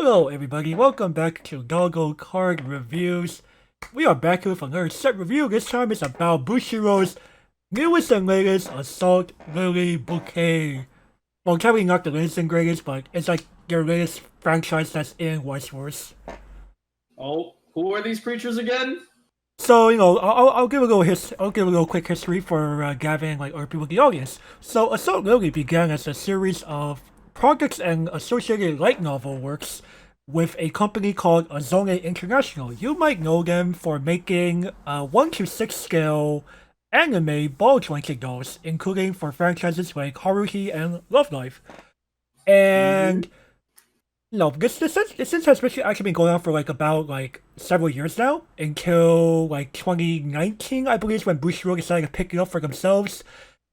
Hello everybody, welcome back to Doggo Card Reviews. We are back with another set review. This time it's about Bushiroad's newest and latest Assault Lily Bouquet. Well, technically not the latest and greatest, but it's like their latest franchise that's in Weiss Schwarz. Oh, who are these creatures again? So, I'll give a little quick history for Gavin and other people in the audience. So, Assault Lily began as a series of projects and associated light novel works with a company called Azone International. You might know them for making 1 to 6 scale anime ball jointed dolls, including for franchises like Haruhi and Love Life. And no, this has actually been going on for about several years now, until 2019, I believe, is when Bushiroad decided to pick it up for themselves,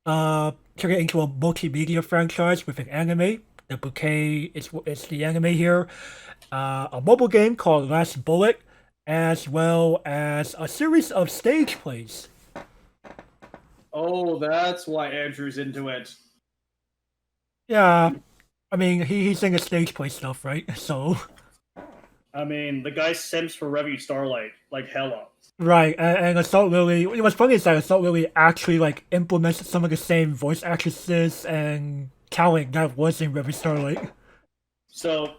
turn it into a multimedia franchise with an anime. The Bouquet is the anime here, a mobile game called Last Bullet, as well as a series of stage plays. Oh, that's why Andrew's into it. Yeah, I mean he's into stage play stuff, right? So. I mean, the guy simps for Revue Starlight like hella. Right, and Assault Lily. What's funny is that Assault Lily actually implements some of the same voice actresses and talent that was in Revue Starlight. So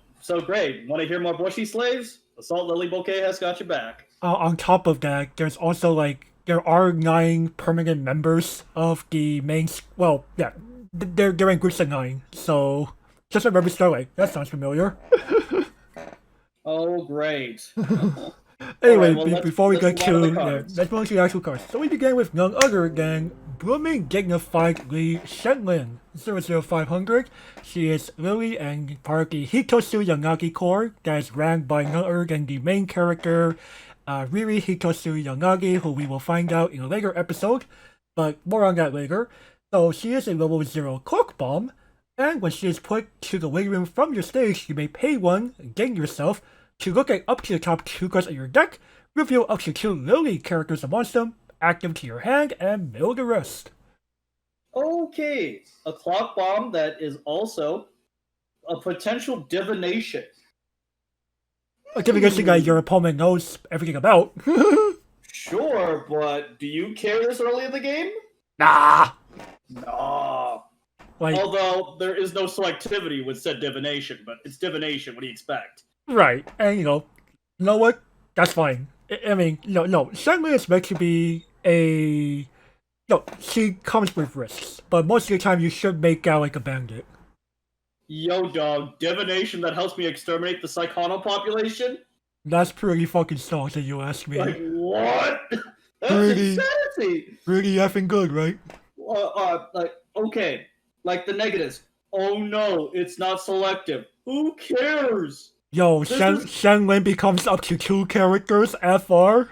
great. Want to hear more bushy slaves? Assault Lily Bouquet has got your back. On top of that, there's also there are 9 permanent members of the main. Well, yeah, they're in groups of 9. So just like Revue Starlight, that sounds familiar. Oh, great. Anyway, All right, well, before we get to let's let's move on to the actual cards. So we begin with none other than blooming dignified Lee Shenlin, 00500. She is Lily and part of the Hitosu Yanagi Corps that is ran by none other than the main character, Riri Hitosu Yanagi, who we will find out in a later episode, but more on that later. So she is a level 0 cloak bomb, and when she is put to the waiting room from your stage, you may pay 1, gain yourself, to look at up to the top 2 cards of your deck, reveal up to 2 Lily characters amongst them, add them to your hand, and mill the rest. Okay, a clock bomb that is also a potential divination. A divination that your opponent knows everything about. Sure, but do you care this early in the game? Nah! Nah. Although there is no selectivity with said divination, but it's divination. What do you expect? Right, and you know what? That's fine. I mean, no. Shenlin is meant to be a. She comes with risks, but most of the time you should make out like a bandit. Yo, dog, divination that helps me exterminate the Psychono population? That's pretty fucking strong, if you ask me. Like, what? That's pretty, insanity! Pretty effing good, right? Okay. Like the negatives. Oh no, it's not selective. Who cares? Yo, Shenlin becomes up to 2 characters, FR?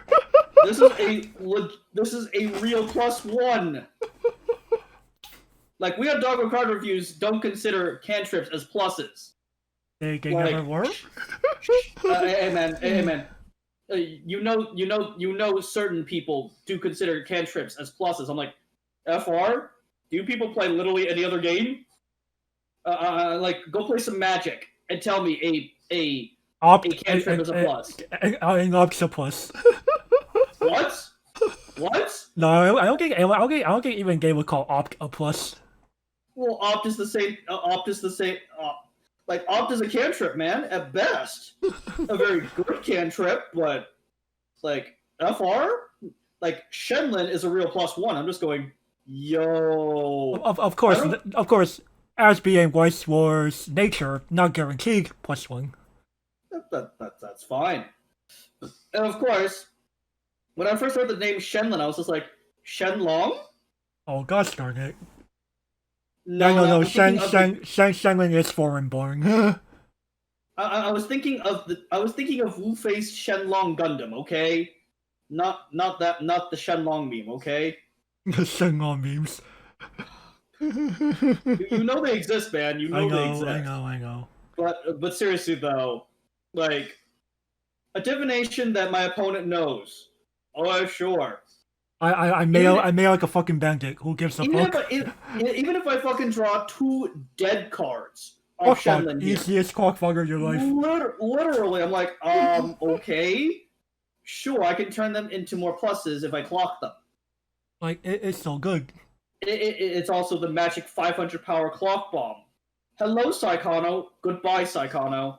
This is a real +1. Like, we on Doggo Card Reviews don't consider cantrips as pluses. They never were? Hey man. You know certain people do consider cantrips as pluses. I'm like, FR? Do people play literally any other game? Go play some Magic and tell me a cantrip is a plus. An octopus. What? What? No, I don't think even game would call Opt a plus. Well, Opt is the same. Opt is a cantrip, man. At best, a very good cantrip, but FR, Shenlin is a real +1. I'm just going, yo. Of course, as being Weiss Schwarz nature, not guaranteed +1. That's fine. And of course, when I first heard the name Shenlin, I was just like, Shenlong? Oh, gosh darn it. No. Shenlin is foreign born. I was thinking of Wu-Face Shenlong Gundam, okay? Not the Shenlong meme, okay? The Shenlong memes. You know they exist, man. You know they exist. I know. But seriously though, a divination that my opponent knows. Oh, sure. I mail like a fucking bandit. Who gives a fuck? Even if I fucking draw 2 dead cards, of Clockfog, Shenlong here. easiest clockfog of your life. Literally, I'm like, okay, sure, I can turn them into more pluses if I clock them. Like, it's so good. It's also the magic 500 power clock bomb. Hello, Psychono. Goodbye, Psychono.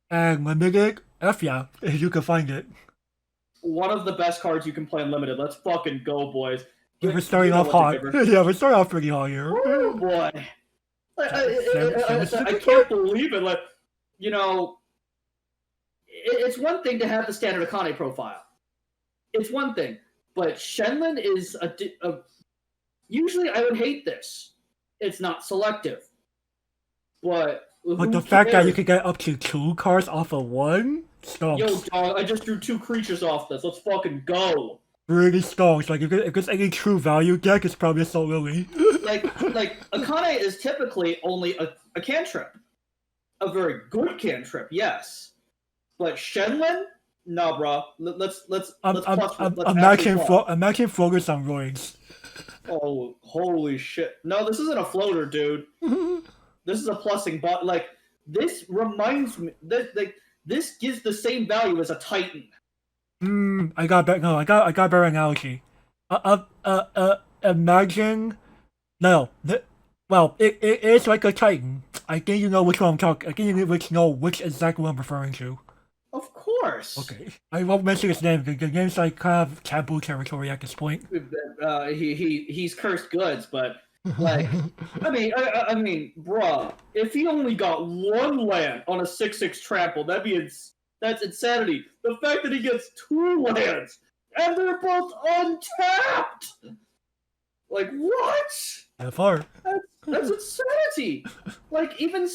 And limited, F yeah, if you can find it. One of the best cards you can play in limited. Let's fucking go, boys. We're starting off hot. Yeah, we're starting off pretty hot here. Oh boy. I can't believe it. Like, you know, it's one thing to have the standard Akane profile. It's one thing. But Shenlong is usually I would hate this. It's not selective. But the fact that you can get up to 2 cards off of 1? Stonks. Yo, dog, I just drew 2 creatures off this. Let's fucking go. Really stonks. Like, if there's any true value deck, it's probably so Lily. like Akane is typically only a cantrip. A very good cantrip, yes. But Shenlong? Nah, bro. Let's imagine floaters on roids. Oh, holy shit. No, this isn't a floater, dude. This is a plussing bot. Like, this reminds me... This gives the same value as a Titan. I got a better analogy. Imagine... No. Well, it is like a Titan. I think you know which one I'm talking... I think you know which exact one I'm referring to. Of course. Okay. I won't mention his name, because the name's like kind of taboo territory at this point. He's cursed goods, but... Like, I mean, bruh, if he only got 1 land on a 6/6 trample, that's insanity. The fact that he gets 2 lands and they're both untapped, like what? FR. That's insanity. Like even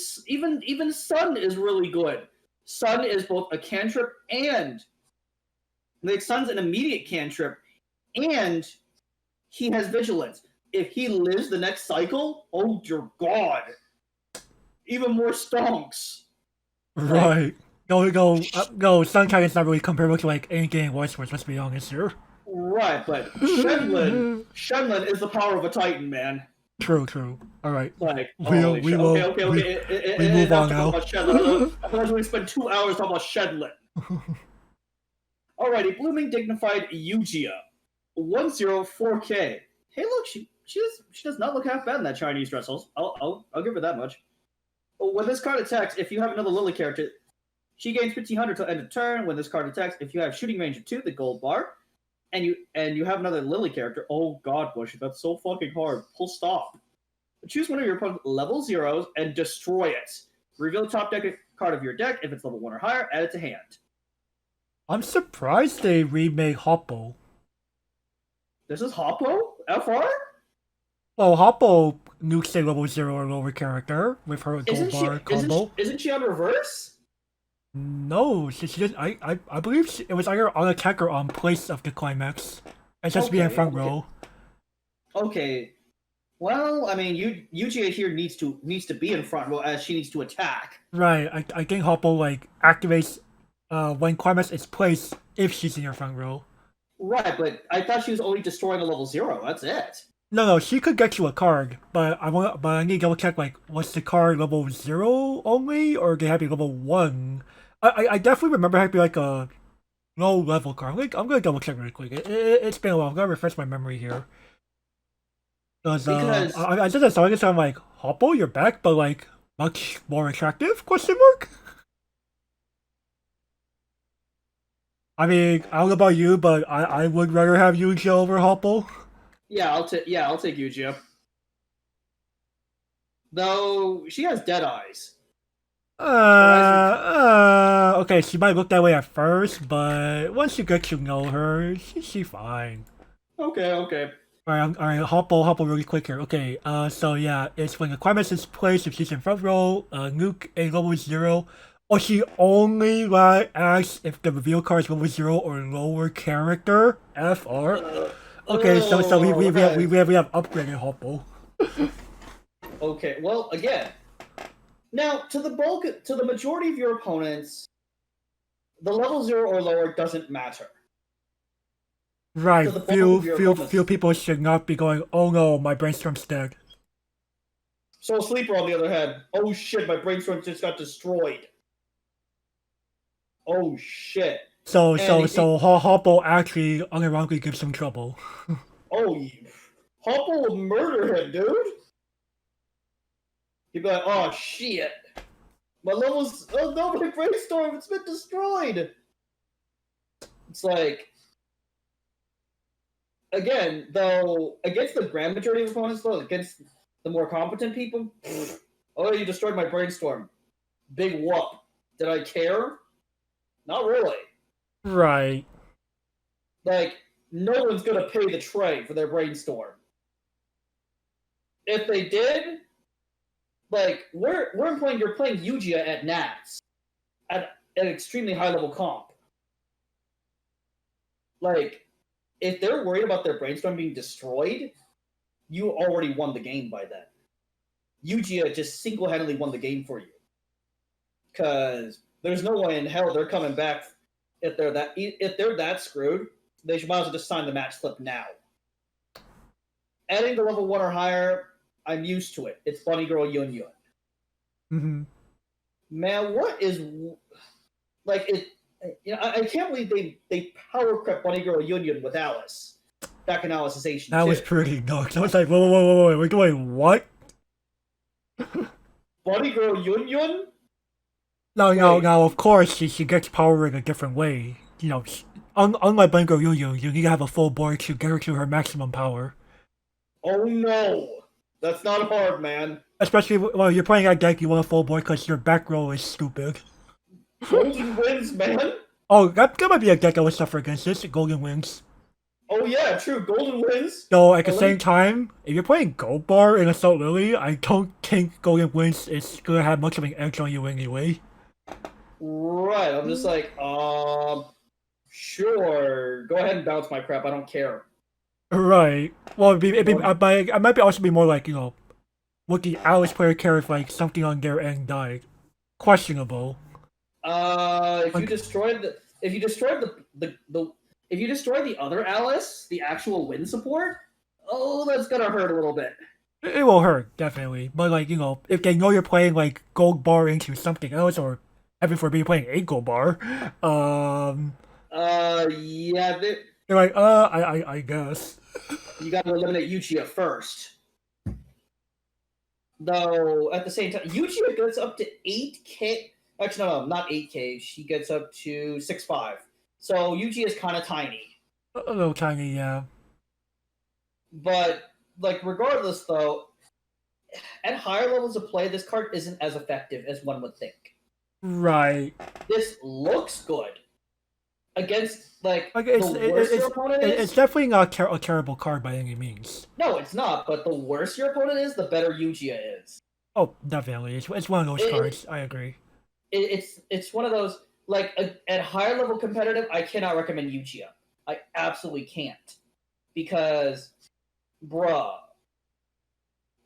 Sun is really good. Sun is both a cantrip and like Sun's an immediate cantrip, and he has vigilance. If he lives the next cycle, oh dear god, even more stonks. Right. Go. Sun Titan's not really comparable to like any game in Weiss Schwarz, let's be honest here. Right, but Shenlong is the power of a Titan, man. True. Alright. Like, we move on now. Otherwise we spend 2 hours talking about Shenlong. Alrighty, Blooming Dignified Yugia. 104K. Hey look, she does not look half bad in that Chinese dress. I'll give her that much. When this card attacks, if you have another Lily character, she gains 1500 till end of turn. When this card attacks, if you have shooting range of 2, the gold bar, and you have another Lily character, oh god, Bushy, that's so fucking hard. Full stop. Choose one of your opponent's level 0s and destroy it. Reveal the top deck card of your deck. If it's level 1 or higher, add it to hand. I'm surprised they remade Hoppo. This is Hoppo? FR? Well, Hoppo nukes a level 0 or lower character with her gold bar combo. Isn't she on reverse? No, she just, I believe it was either on attack or on place of the climax. It's just being front row. Okay. Well, I mean, Yugia here needs to be in front row as she needs to attack. Right, I think Hoppo like activates when climax is placed if she's in your front row. Right, but I thought she was only destroying a level 0. That's it. No, she could get you a card, but I need to double check like was the card level 0 only, or did it have to be level 1? I definitely remember it had to be like a low level card. I'm gonna double check really quick. It's been a while. I'm gonna refresh my memory here. Because I just saw it, I'm like, Hoppo, you're back, but like much more attractive? Question mark. I mean, I don't know about you, but I would rather have Yugia over Hoppo. Yeah, I'll take Yugia. Though she has dead eyes. Okay, she might look that way at first, but once you get to know her, she's fine. Okay. Alright, Hoppo really quick here. Okay, so yeah, it's when the climax is placed, if she's in front row, nuke a level 0, or she only asks if the reveal card is level 0 or lower character, FR. Okay, so we have upgraded Hoppo. Okay, well, again, now to the majority of your opponents, the level 0 or lower doesn't matter. Right, few people should not be going, oh no, my brainstorm's dead. Soul Sleeper, on the other hand, oh shit, my brainstorm just got destroyed. Oh shit. So And Hoppo actually unironically gives him trouble. oh, Hopper will murder him, dude. He'd be like, oh shit. My levels, oh no, my brainstorm, it's been destroyed. It's like, again, though, against the grand majority of opponents, though, against the more competent people, oh, you destroyed my brainstorm. Big whoop. Did I care? Not really. Right. Like, no one's gonna pay the trade for their brainstorm. If they did, like, you're playing Yugia at Nats at an extremely high level comp. Like, if they're worried about their brainstorm being destroyed, you already won the game by then. Yugia just single-handedly won the game for you. Because there's no way in hell they're coming back if they're that screwed. They should might as well just sign the match slip now. Adding the level 1 or higher, I'm used to it. It's Bunny Girl Yun Yun. Mm-hmm. Man, what is like it? You know, I can't believe they power crept Bunny Girl Yun Yun with Alice back in Alice's Asian. That was pretty nuts. I was like, whoa, we're doing what? Bunny Girl Yun Yun? No, of course she gets power in a different way. You know, unlike Bunny Girl Yun Yun, you need to have a full board to get her to her maximum power. Oh no! That's not hard, man. Especially while you're playing that deck, you want a full board because your back row is stupid. Golden Wings, man! Oh, that might be a deck that would suffer against this, Golden Wings. Oh yeah, true, Golden Wings! Though at the same time, if you're playing Gold Bar in Assault Lily, I don't think Golden Wings is gonna have much of an edge on you anyway. Right, I'm just like, sure, go ahead and bounce my crap, I don't care. Right. Well, I might also be more like, you know, would the Alice player care if like something on their end died? Questionable. If you destroyed the other Alice, the actual win support, oh, that's gonna hurt a little bit. It will hurt, definitely. But like, you know, if they know you're playing like Gold Bar into something else, or heaven forbid playing a Gold Bar, yeah, they're like, I guess. You gotta eliminate Yuchia first. Though, at the same time, Yuchia gets up to 8k. Actually, no, not 8k. She gets up to 6'5". So, Yuchia is kind of tiny. A little tiny, yeah. But, like, regardless, though, at higher levels of play, this card isn't as effective as one would think. Right. This looks good. Against, like the worse your opponent is. It's definitely not a terrible card by any means. No, it's not. But the worse your opponent is, the better Yugia is. Oh, definitely. It's one of those cards. I agree. It's one of those, like, at higher level competitive, I cannot recommend Yugia. I absolutely can't. Because, bruh,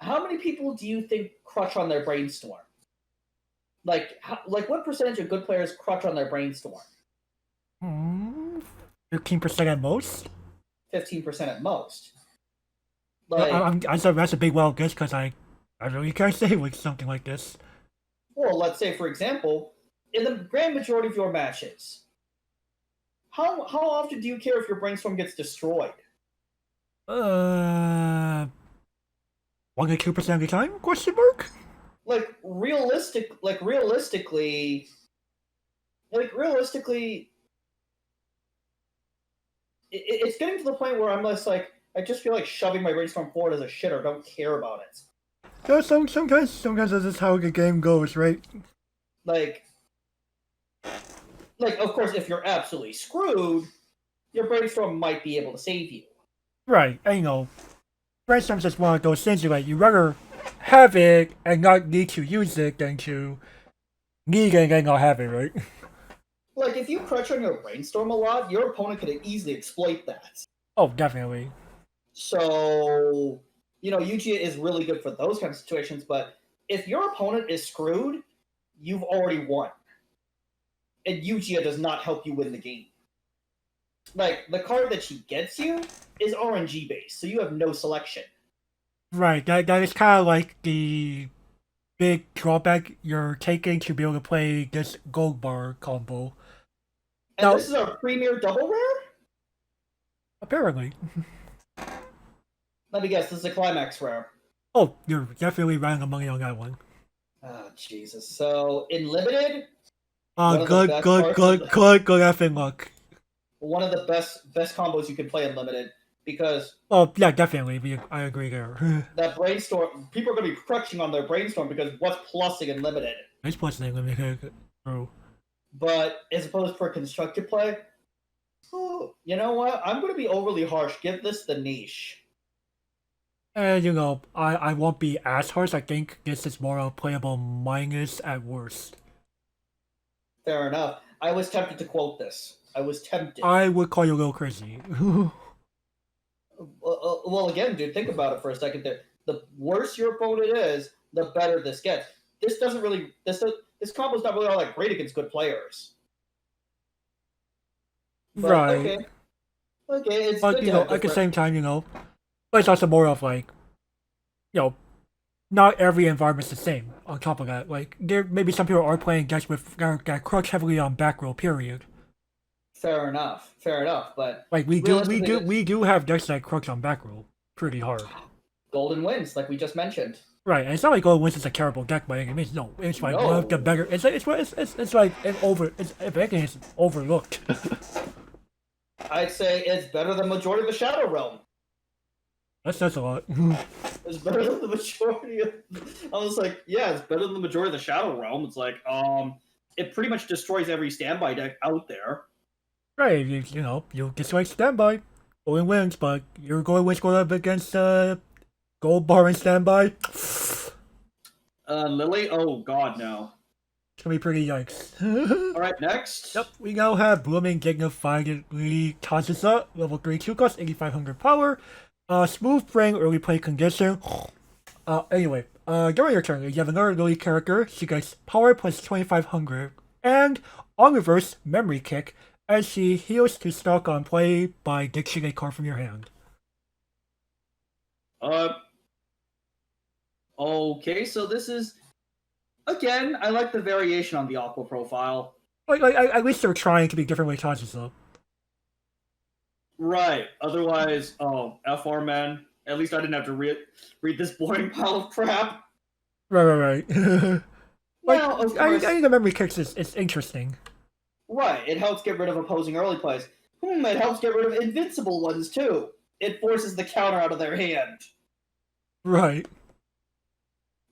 how many people do you think crutch on their brainstorm? Like what percentage of good players crutch on their brainstorm? 15% at most? 15% at most. Like, I said that's a big wild guess because I really can't say with something like this. Well, let's say, for example, in the grand majority of your matches, how often do you care if your brainstorm gets destroyed? 1 to 2% of the time? Question mark? Realistically, it's getting to the point where I'm just like, I just feel like shoving my brainstorm forward as a shitter. Don't care about it. Yeah, sometimes this is how the game goes, right? Like, of course, if you're absolutely screwed, your brainstorm might be able to save you. Right, and you know, brainstorm's just one of those things you you rather have it and not need to use it than to need it and not have it, right? Like, if you crutch on your brainstorm a lot, your opponent could easily exploit that. Oh, definitely. So, you know, Yugia is really good for those kind of situations, but if your opponent is screwed, you've already won. And Yugia does not help you win the game. Like, the card that she gets you is RNG based, so you have no selection. Right, that is kind of like the big drawback you're taking to be able to play this gold bar combo. And Now, this is our premier double rare? apparently. Let me guess, this is a climax rare. Oh, you're definitely running the money on that one. Oh, Jesus. So, in limited, Uh, one of the good, best good, parts of good, the, good, good effing luck. one of the best combos you can play in limited because Oh, yeah, definitely. I agree there. that brainstorm, people are going to be crushing on their brainstorm because what's plussing in limited? It's plus name, let me through. But as opposed for constructive play, oh, you know what? I'm going to be overly harsh. Give this the niche. And, I won't be as harsh. I think this is more a playable minus at worst. Fair enough. I was tempted to quote this. I was tempted. I would call you a little crazy. Well, again, dude, think about it for a second. There, the worse your opponent is, the better this gets. This doesn't really this combo's not really all that great against good players. But Right. okay, it's But, good to have at the different. same time, but it's also more of like, not every environment's the same. On top of that, like there maybe some people are playing decks with that crush heavily on back row. Period. Fair enough, fair enough. But Like realistically, we do have decks that crush on back row pretty hard. golden wins, like we just mentioned. Right, and it's not like Golden Wins is a terrible deck by any means. No, it's like one of the No, better. It's like an over. It's if anything, it's overlooked. I'd say it's better than majority of the Shadow Realm. That's a lot. It's better than the majority of. I was like, yeah, it's better than the majority of the Shadow Realm. It's like, it pretty much destroys every standby deck out there. Right, you just like standby, Golden Wins, but your Golden Wins going up against Gold Bar and standby. Lily, oh god, no. It's gonna be pretty yikes. All right, next. Yep, we now have Blooming Dignified Lily Kazusa, level 3 2 cost, 8500 power. Smooth Brain early play condition. Anyway, during your turn, you have another Lily character. She gets power plus 2500. And on reverse, Memory Kick, as she heals to stock on play by ditching a card from your hand. Okay, so this is again. I like the variation on the Aqua profile. Like at least they're trying to be different with Kazusa. Right. Otherwise, oh, FR man. At least I didn't have to read this boring pile of crap. Right. Like, Now, of I course, think the Memory Kicks is interesting. right. It helps get rid of opposing early plays. It helps get rid of invincible ones too. It forces the counter out of their hand. Right.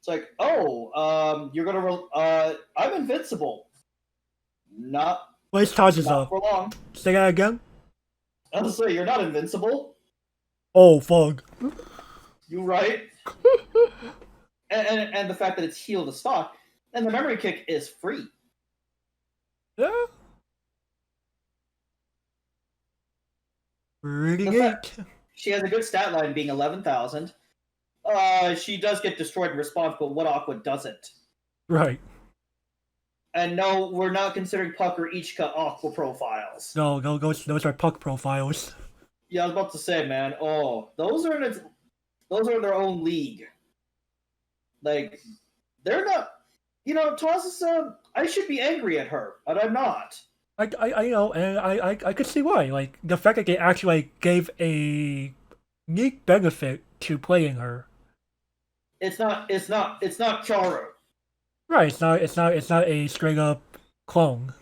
It's like, oh, you're gonna. I'm invincible. Not, Where's not Kazusa? for long. Say that again? I was say you're not invincible. Oh, fuck. You right? And the fact that it's heal to stock, and the memory kick is free. Yeah. Pretty The neat. She has a good stat line, being 11,000. She does get destroyed in response, but what Aqua doesn't? Right. And no, we're not considering Puck or Ichika Aqua profiles. No, those are puck profiles. Yeah, I was about to say, man. Oh, those are in their own league. Like, they're not. You know, Toss I should be angry at her, but I'm not. I know, and I could see why. Like the fact that they actually gave a unique benefit to playing her. It's not Charu. Right. It's not a straight up clone.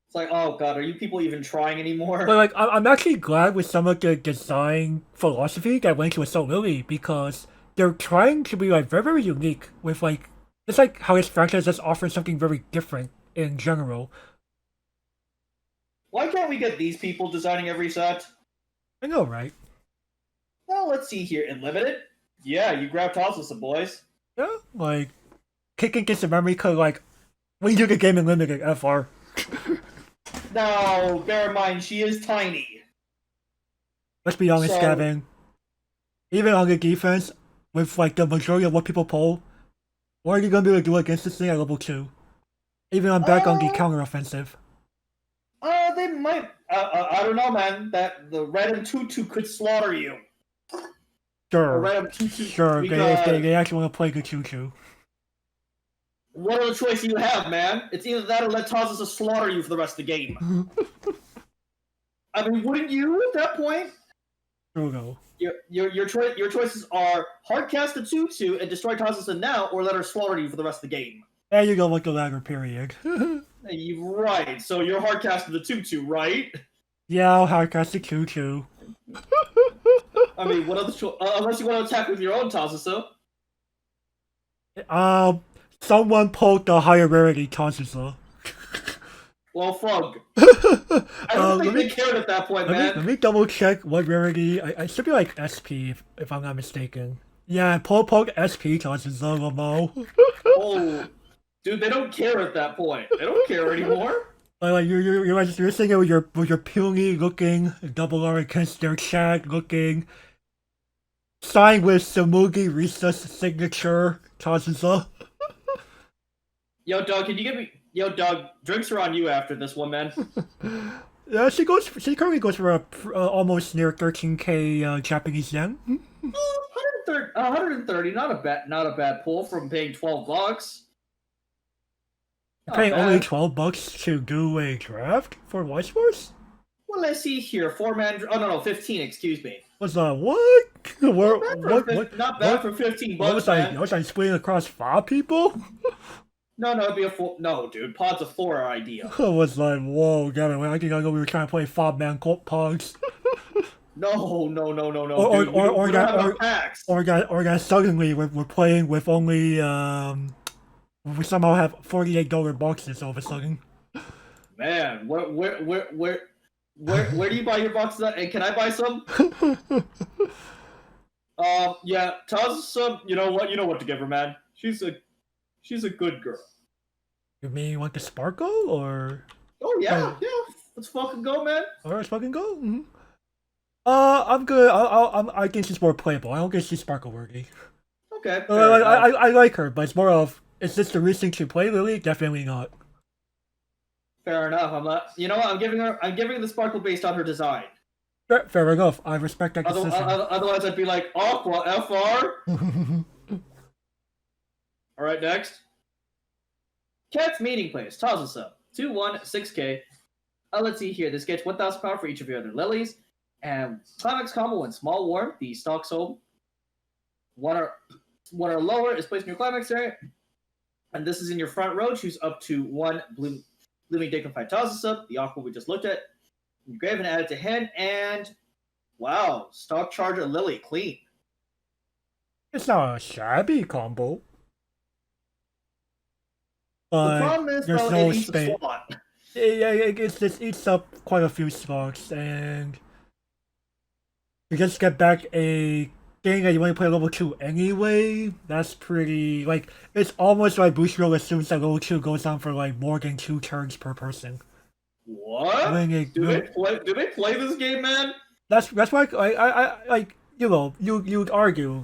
It's like, oh god, are you people even trying anymore? But like, I'm actually glad with some of the design philosophy that went to Assault Lily because they're trying to be like very very unique with like it's like how this franchise just offers something very different in general. Why can't we get these people designing every set? I know, right? Well, let's see here. In limited, yeah, you grab Tossa, boys. Yeah, like kicking against the memory code. Like when you do the game in limited, FR. Now, bear in mind, she is tiny. Let's be honest, So- Gavin. Even on the defense, with like the majority of what people pull, what are you gonna be able to do against this thing at level 2? Even on back on the counter offensive. They might. I don't know, man. That the red and tutu could slaughter you. A Sure. random choo-choo. Sure. Because They actually want to play the choo-choo. what other choice do you have, man? It's either that or let Tazus slaughter you for the rest of the game. I mean, wouldn't you at that point? True though. Your choices are hardcast the Tutu and destroy Tazus now, or let her slaughter you for the rest of the game. There you go with the latter period. You're right. So you're hardcasting the Tutu, right? Yeah, I'll hardcast the choo-choo. I mean, what other unless you want to attack with your own Tazusa. Someone pulled the higher rarity Kazusa. Well, fuck. I don't think they cared at that point, man. Let me double check what rarity. I should be like SP if I'm not mistaken. Yeah, pulled SP Kazusa, Lamo. Oh, dude, they don't care at that point. They don't care anymore. Like you're singing with your puny looking double R against their chat looking. Signed with Samugi Risa's signature Kazusa. Yo, Doug, can you give me... Yo, Doug, drinks are on you after this one, man. Yeah, she currently goes for almost near 13k Japanese yen. 130, not a bad pull from paying $12. You're paying only $12 to do a draft for Weiss Schwarz? Well, let's see here. 4-man... Oh, no, 15, excuse me. Was that what? Not bad for $15, man. Was I splitting across 5 people? No, it'd be a full... No, dude, Pod's a 4 idea. I was like, whoa, Gavin, I think I know we were trying to play 5-man Pogs. No. Or guys, suddenly we're playing with only, we somehow have $48 boxes all of a sudden. Man, where do you buy your boxes at? And can I buy some? Yeah, Taz, you know what to give her, man. She's a good girl. You mean you want the Sparkle, or? Oh, yeah. Let's fucking go, man. Alright, let's fucking go. Mm-hmm. I'm good. I think she's more playable. I don't think she's Sparkle worthy. Okay. I like her, but it's more of, is this the reason to play Lily? Definitely not. Fair enough. I'm not. You know what? I'm giving her the Sparkle based on her design. Fair enough. I respect that decision. Otherwise, I'd be like, Aqua, FR. Alright, next. Cat's meeting place. Tazusa. 2-1-6K. Let's see here. This gets 1,000 power for each of your other lilies. And climax combo when small warm, the stalks home. One or lower is placed in your climax area. And this is in your front row. Choose up to 1 blooming dignified Tazusa, the aqua we just looked at. You grab and add it to hand, and wow, stock charger Lily, clean. It's not a shabby combo. The problem is, there's though, no it eats space. a slot. It just eats up quite a few slots, and you just get back a thing that you want to play level 2 anyway. That's pretty, like, it's almost like Bushiro assumes that level 2 goes on for like more than 2 turns per person. What? Do they play this game, man? That's why I like, you know, you'd argue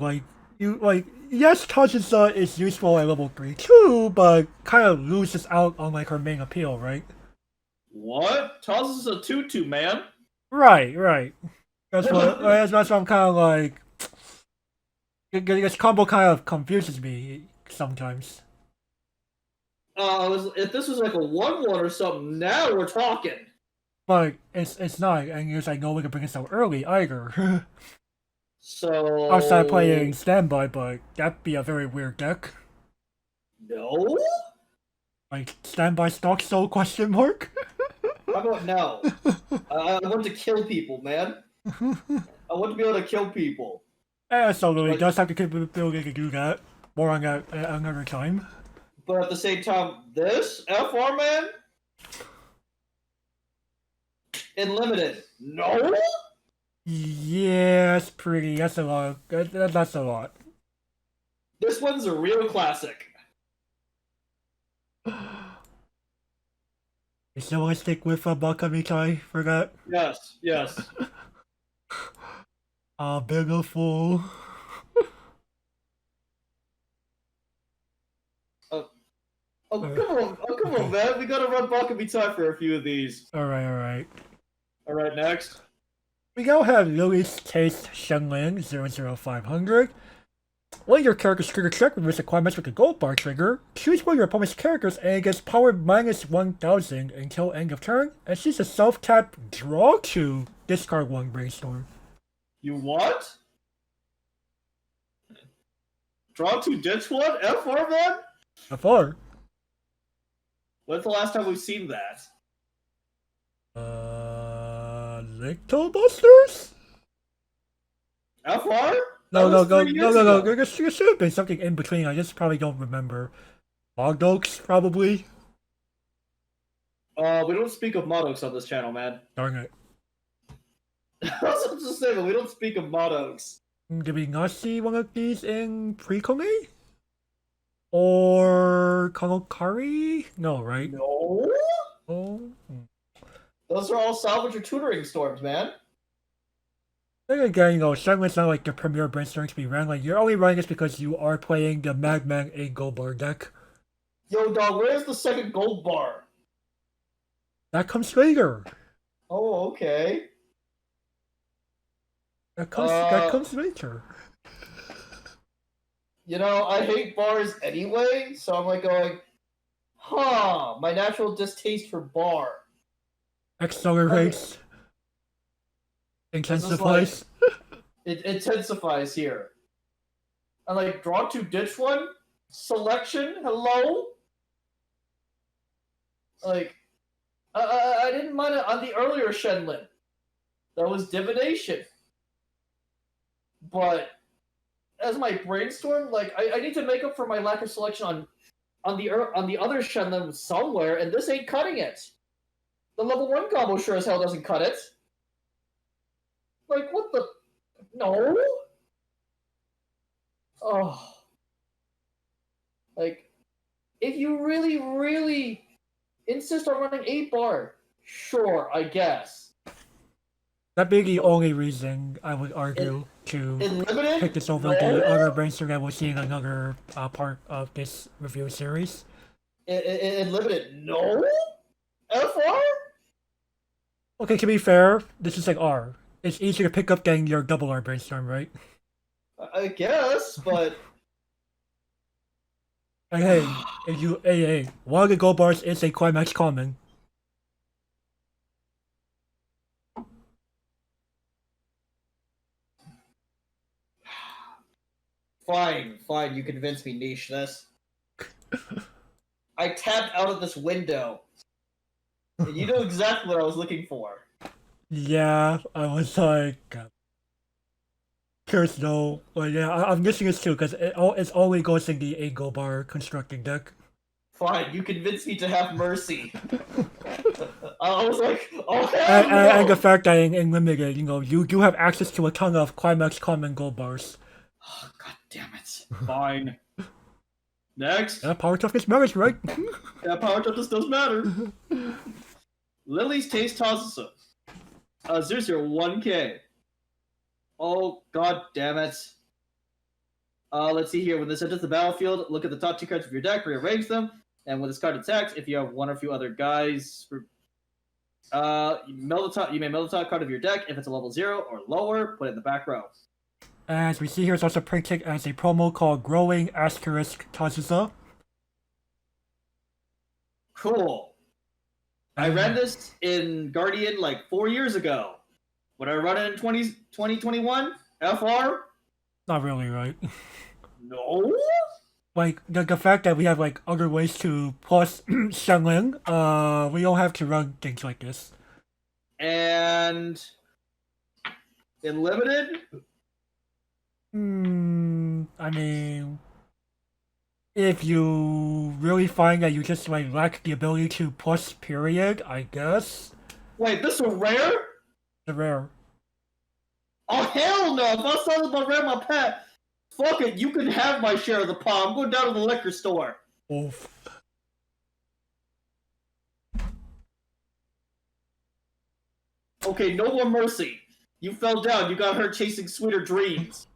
yes, Tazusa is useful at level 3 too, but kind of loses out on like her main appeal, right? What? Tazusa's a tutu, man. Right. That's what I'm kind of like. This combo kind of confuses me sometimes. If this was like a 1-1 or something, now we're talking. But it's not, and there's like no way to bring it so early either. So outside playing standby, but that'd be a very weird deck. No. Like standby stock soul question mark. How about no? I want to kill people, man. I want to be able to kill people. So Lily does have the capability to do that. More on that another time. But at the same time, this FR, man? In limited. No? Yeah, it's pretty. That's a lot. That's a lot. This one's a real classic. You still want to stick with Bakamitai for that? Yes. Beautiful. Come on, man. We gotta run Bakamitai for a few of these. Alright. Alright, next. We now have Lilies Taste Shenling 00500. When your character's trigger check removes requirements with a gold bar trigger, choose one of your opponent's characters and it gets power minus 1000 until end of turn, and choose a self-tap draw 2, discard 1 brainstorm. You what? Draw 2, ditch 1? F4, man? F4. When's the last time we've seen that? Little Busters? FR? No. There Ago. should have been something in between. I just probably don't remember. Mogdoks, probably. We don't speak of Modocs on this channel, man. Darn it. I was about to say, but we don't speak of Modocs. Did we not see one of these in Precome? Or Konokari? No, right? No? Oh. Those are all salvage or tutoring storms, man. Then again, Shenlong's not like the premier brainstorm to be ran. Like, you're only running this because you are playing the Madman 8 Gold Bar deck. Yo, dog, where's the second gold bar? That comes later. Oh, okay. That comes later. You know, I hate bars anyway, so I'm like going, my natural distaste for bar. Accelerates. Intensifies. It intensifies here. I like draw 2, ditch 1, selection, hello? Like, I didn't mind it on the earlier Shenlong. That was divination. But as my brainstorm, like I need to make up for my lack of selection on the other Shenlong somewhere, and this ain't cutting it. The level 1 combo sure as hell doesn't cut it. Like, what the? No? Oh. Like, if you really, really insist on running 8 bar, sure, I guess. That'd be the only reason I would argue to pick this over the other brainstorm that we'll see in another part of this review series. In limited, no? FR? Okay, to be fair, this is like R. It's easier to pick up than your double R brainstorm, right? I guess, but... Hey, one of the gold bars is a climax common. Fine, you convinced me, niche this. I tapped out of this window. And you know exactly what I was looking for. Yeah, I was like... Curious though. Well, yeah, I'm missing this too, because it's only goes in the 8 gold bar constructing deck. Fine, you convinced me to have mercy. I was like, oh hell no! And the fact that in limited, you do have access to a ton of climax common gold bars. Oh, god damn it. Fine. Next. Yeah, power toughness matters, right? Yeah, power toughness does matter. Lilies Taste Tosses 001K. Oh, god damn it. Let's see here. When this enters the battlefield, look at the top 2 cards of your deck, rearrange them, and when this card attacks, if you have one or a few other guys, you may mill the top card of your deck. If it's a level 0 or lower, put it in the back row. As we see here, it's also printed as a promo called Growing Asterisk Tazusa. Cool. I ran this in Guardian like 4 years ago. Would I run it in 2021? FR? Not really, right? No? Like, the fact that we have, like, other ways to plus Shenlong, we don't have to run things like this. And... in limited? I mean... If you really find that you just, like, lack the ability to plus period, I guess. Wait, this is rare? The rare. Oh, hell no! If I saw this rare my pet, fuck it, you can have my share of the pie. I'm going down to the liquor store. Oof. Okay, no more mercy. You fell down, you got hurt chasing sweeter dreams.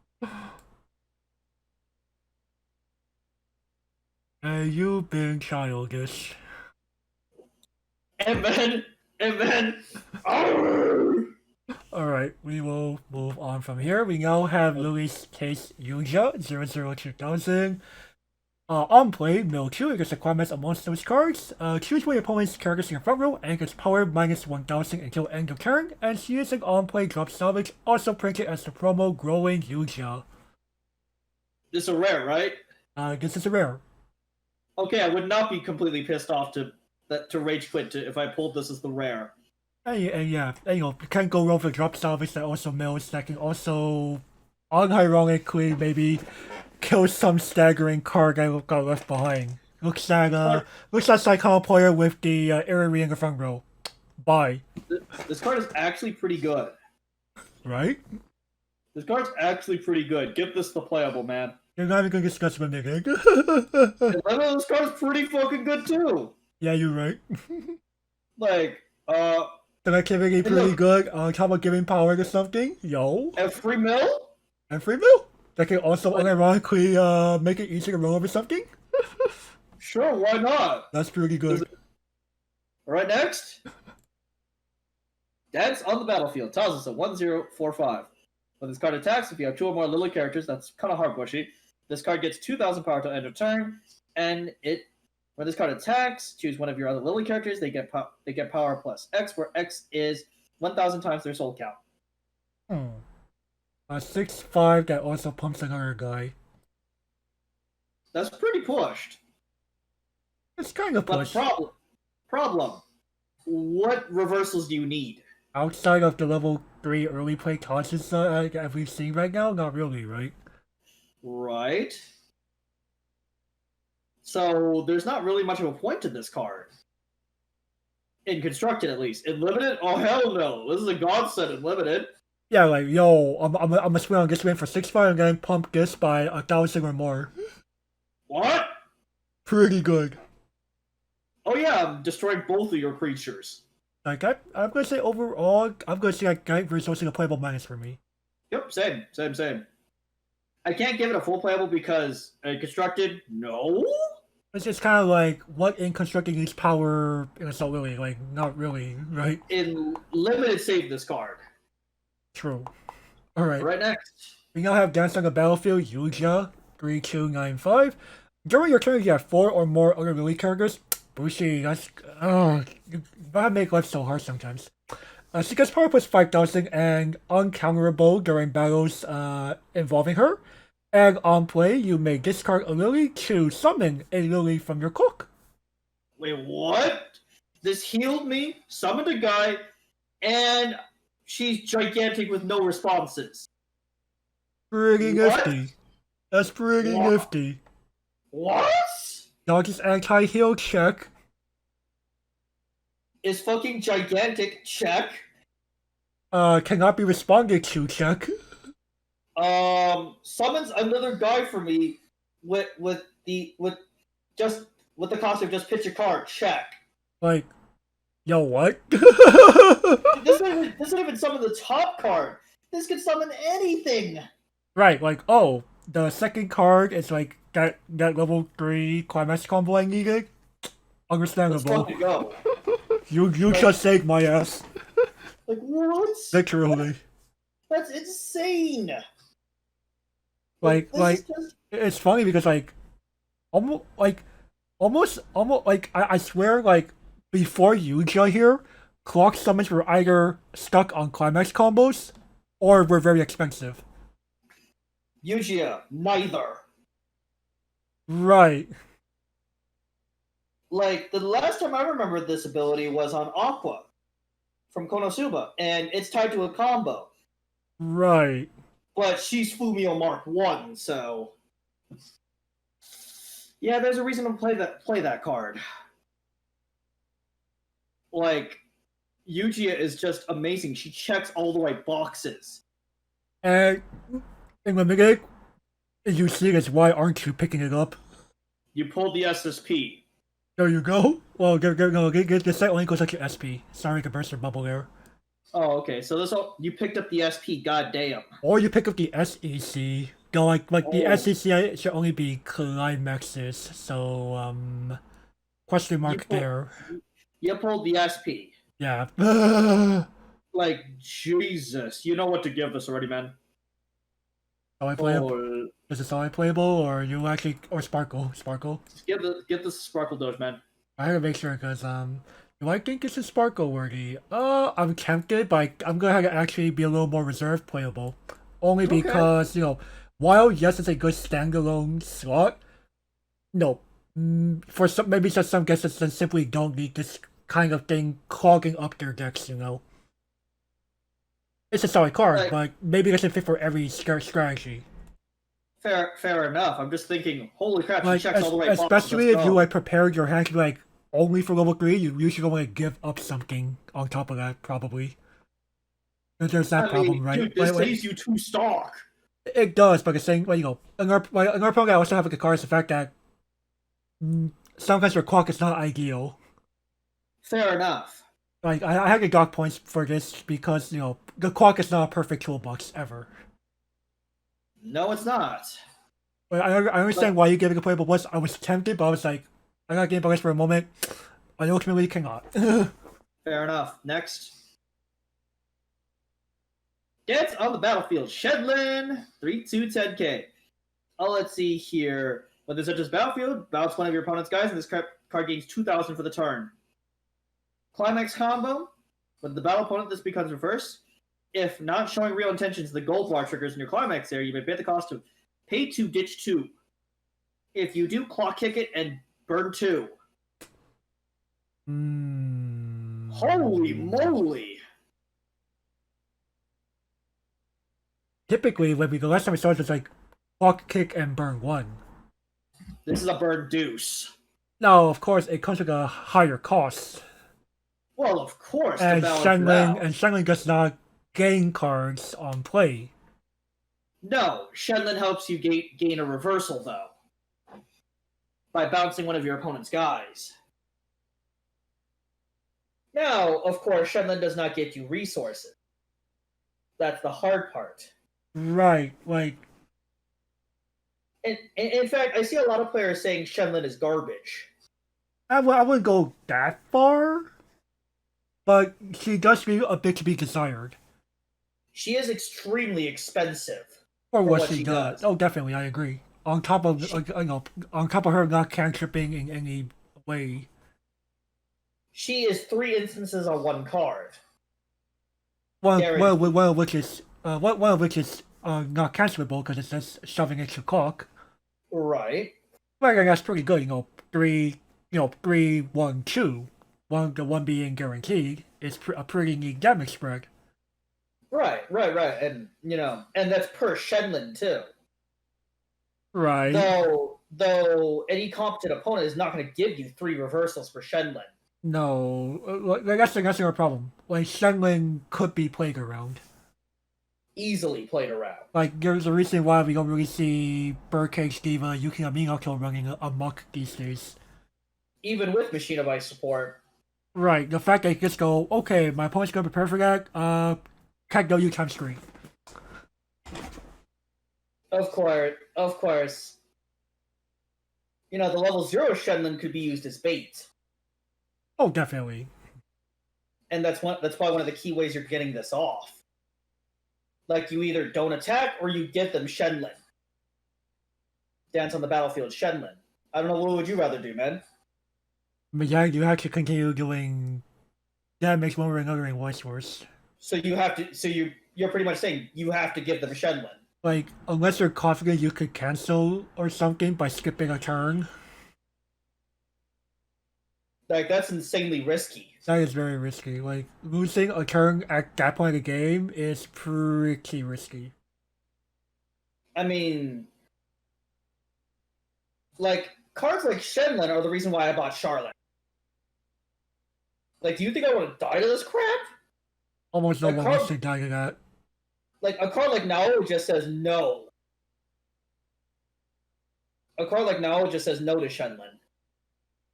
You've been childish. And then... arrgh! Alright, we will move on from here. We now have Lilies Case Yuja 002,000. On play, mill 2 against requirements amongst those cards. Choose one of your opponent's characters in your front row and gets power minus 1000 until end of turn. And she is an on play drop salvage, also printed as the promo Growing Yuja. This is a rare, right? This is a rare. Okay, I would not be completely pissed off to rage quit if I pulled this as the rare. And yeah, and, you can't go wrong with drop salvage that also mills that can also unironically maybe kill some staggering card that got left behind. Looks like Psychon player with the Aerie in the front row. Bye. This card is actually pretty good. Right? This card's actually pretty good. Give this the playable, man. You're not even gonna discuss with me, Nick. This card's pretty fucking good too. Yeah, you're right. Like, the activity pretty good. On top of giving power to something, yo. And free mill? And free mill. That can also unironically make it easier to roll over something. Sure, why not? That's pretty good. Alright, next. Dance on the battlefield tells us a 1045. When this card attacks, if you have 2 or more Lily characters, that's kind of hard bushy. This card gets 2000 power till end of turn, and when this card attacks, choose one of your other Lily characters. They get power plus X, where X is 1000 times their soul count. A 6/5 that also pumps another guy. That's pretty pushed. It's kind of pushed. But problem. What reversals do you need? Outside of the level 3 early play tosses that we've seen right now, not really, right? Right. So there's not really much of a point to this card. In constructed, at least. In limited? Oh, hell no. This is a godsend in limited. Yeah, like, yo, I'm gonna swing on this win for 6/5 and then pump this by 1000 or more. What? Pretty good. Oh yeah, I'm destroying both of your creatures. Like, I'm gonna say overall, I'm gonna say like Guide resourcing a playable minus for me. Yep, same. I can't give it a full playable because constructed, no? It's just kind of like, what in constructing needs power in Assault Lily? Like, not really, right? In limited, save this card. True. Alright. Right next. We now have Dance on the Battlefield, Yuja, 3295. During your turn, you have 4 or more other Lily characters. Bushi, that's... you gotta make life so hard sometimes. She gets power plus 5000 and uncounterable during battles involving her. And on play, you may discard a Lily to summon a Lily from your cook. Wait, what? This healed me, summoned a guy, and she's gigantic with no responses. Pretty nifty. That's pretty nifty. What? Dodge's anti-heal check. Is fucking gigantic check. Cannot be responded to check. Summons another guy for me with the cost of just pitch a card, check. Like, yo, what? This doesn't even summon the top card. This can summon anything. Right, like, oh, the second card is like that level 3 climax combo I needed. Understandable. Let's go. You just saved my ass. Like what? Literally. That's insane. Like it's funny because almost I swear like before Yuja here, clock summons were either stuck on climax combos or were very expensive. Yuja, neither. Right. Like the last time I remember this ability was on Aqua from Konosuba, and it's tied to a combo. Right. But she's Fumio Mark 1, so yeah, there's a reason to play that card. Like, Yuji is just amazing. She checks all the right boxes. And in the minute you see this, why aren't you picking it up? You pulled the SSP. There you go. Well, get the site only goes like your SP. Sorry to burst your bubble there. Oh, okay. So you picked up the SP. Goddamn. Or you pick up the SEC. Though, like the SEC should only be climaxes. So question mark there. You pulled the SP. Yeah. Like, Jesus. You know what to give this already, man. Solid playable? Oh, Is it solid playable, or you actually, or Sparkle? Sparkle? just give this Sparkle Doge, man. I gotta make sure, because, do I think this is Sparkle worthy? I'm tempted, but I'm gonna have to actually be a little more reserved playable. Only Okay. because, while yes, it's a good standalone slot, no. For some, maybe just some guesses that simply don't need this kind of thing clogging up their decks, It's a solid card, Like, but maybe it doesn't fit for every strategy. fair enough. I'm just thinking, holy crap, she Like, checks all the right boxes. especially Let's if you go. like prepared your hand to be like only for level 3, you usually want to give up something on top of that, probably. There's that problem, right? Dude, this saves you 2 stock. It does, but it's saying, in our program, I also have like a card is the fact that sometimes your clock is not ideal. Fair enough. Like, I had to dock points for this because, the clock is not a perfect toolbox ever. No, it's not. But I understand why you gave it a playable list. I was tempted, but I was like, I got game list for a moment. I ultimately cannot. Fair enough. Next. Gets on the battlefield. Shedlin, 3/2 10K. Let's see here. When this enters battlefield, bounce one of your opponent's guys, and this card gains 2,000 for the turn. Climax combo. With the battle opponent, this becomes reverse. If not showing real intentions, the gold bar triggers in your climax area, you may pay the cost to pay 2, ditch 2. If you do, clock kick it and burn 2. Holy moly! Typically, when the last time we started, it's like clock kick and burn 1. This is a burn deuce. Now, of course, it comes with a higher cost. Well, of course, And to balance Shenling does not gain cards on play. No, Shenlin helps you gain a reversal, though, by bouncing one of your opponent's guys. Now, of course, Shenlin does not get you resources. That's the hard part. Right, like... And in fact, I see a lot of players saying Shenlin is garbage. I wouldn't go that far, but she does leave a bit to be desired. She is extremely expensive. For what she does. Oh, definitely, I agree. On top of on top of her not cantripping in any way. She is 3 instances on 1 card. One of which is not cancelable because it says shoving extra clock. Right. But that's pretty good. 3, 3, 1, 2. The one being guaranteed is a pretty neat damage spread. Right, and and that's per Shenlin too. Right. Though any competent opponent is not going to give you 3 reversals for Shenlin. No, that's our problem. Like Shenlin could be played around. Easily played around. Like there's a reason why we don't really see Birdcage Diva, Yuki Aminako running amok these days. Even with Machine of Ice support. Right, the fact that you just go, okay, my opponent's gonna prepare for that, can't go you times 3. Of course. The level 0 Shenlin could be used as bait. Oh, definitely. And that's why one of the key ways you're getting this off. Like, you either don't attack, or you give them Shenlin. Dance on the battlefield, Shenlin. I don't know, what would you rather do, man? But yeah, you have to continue doing damage one way or another in Weiss Schwarz. So you're pretty much saying you have to give them Shenlin. Like, unless you're confident you could cancel or something by skipping a turn. Like, that's insanely risky. That is very risky. Like, losing a turn at that point of the game is pretty risky. I mean, like, cards like Shenlin are the reason why I bought Charlotte. Like, do you think I want to die to this crap? Almost no one wants to die to that. Like, a card like Nao just says no. A card like Nao just says no to Shenlin.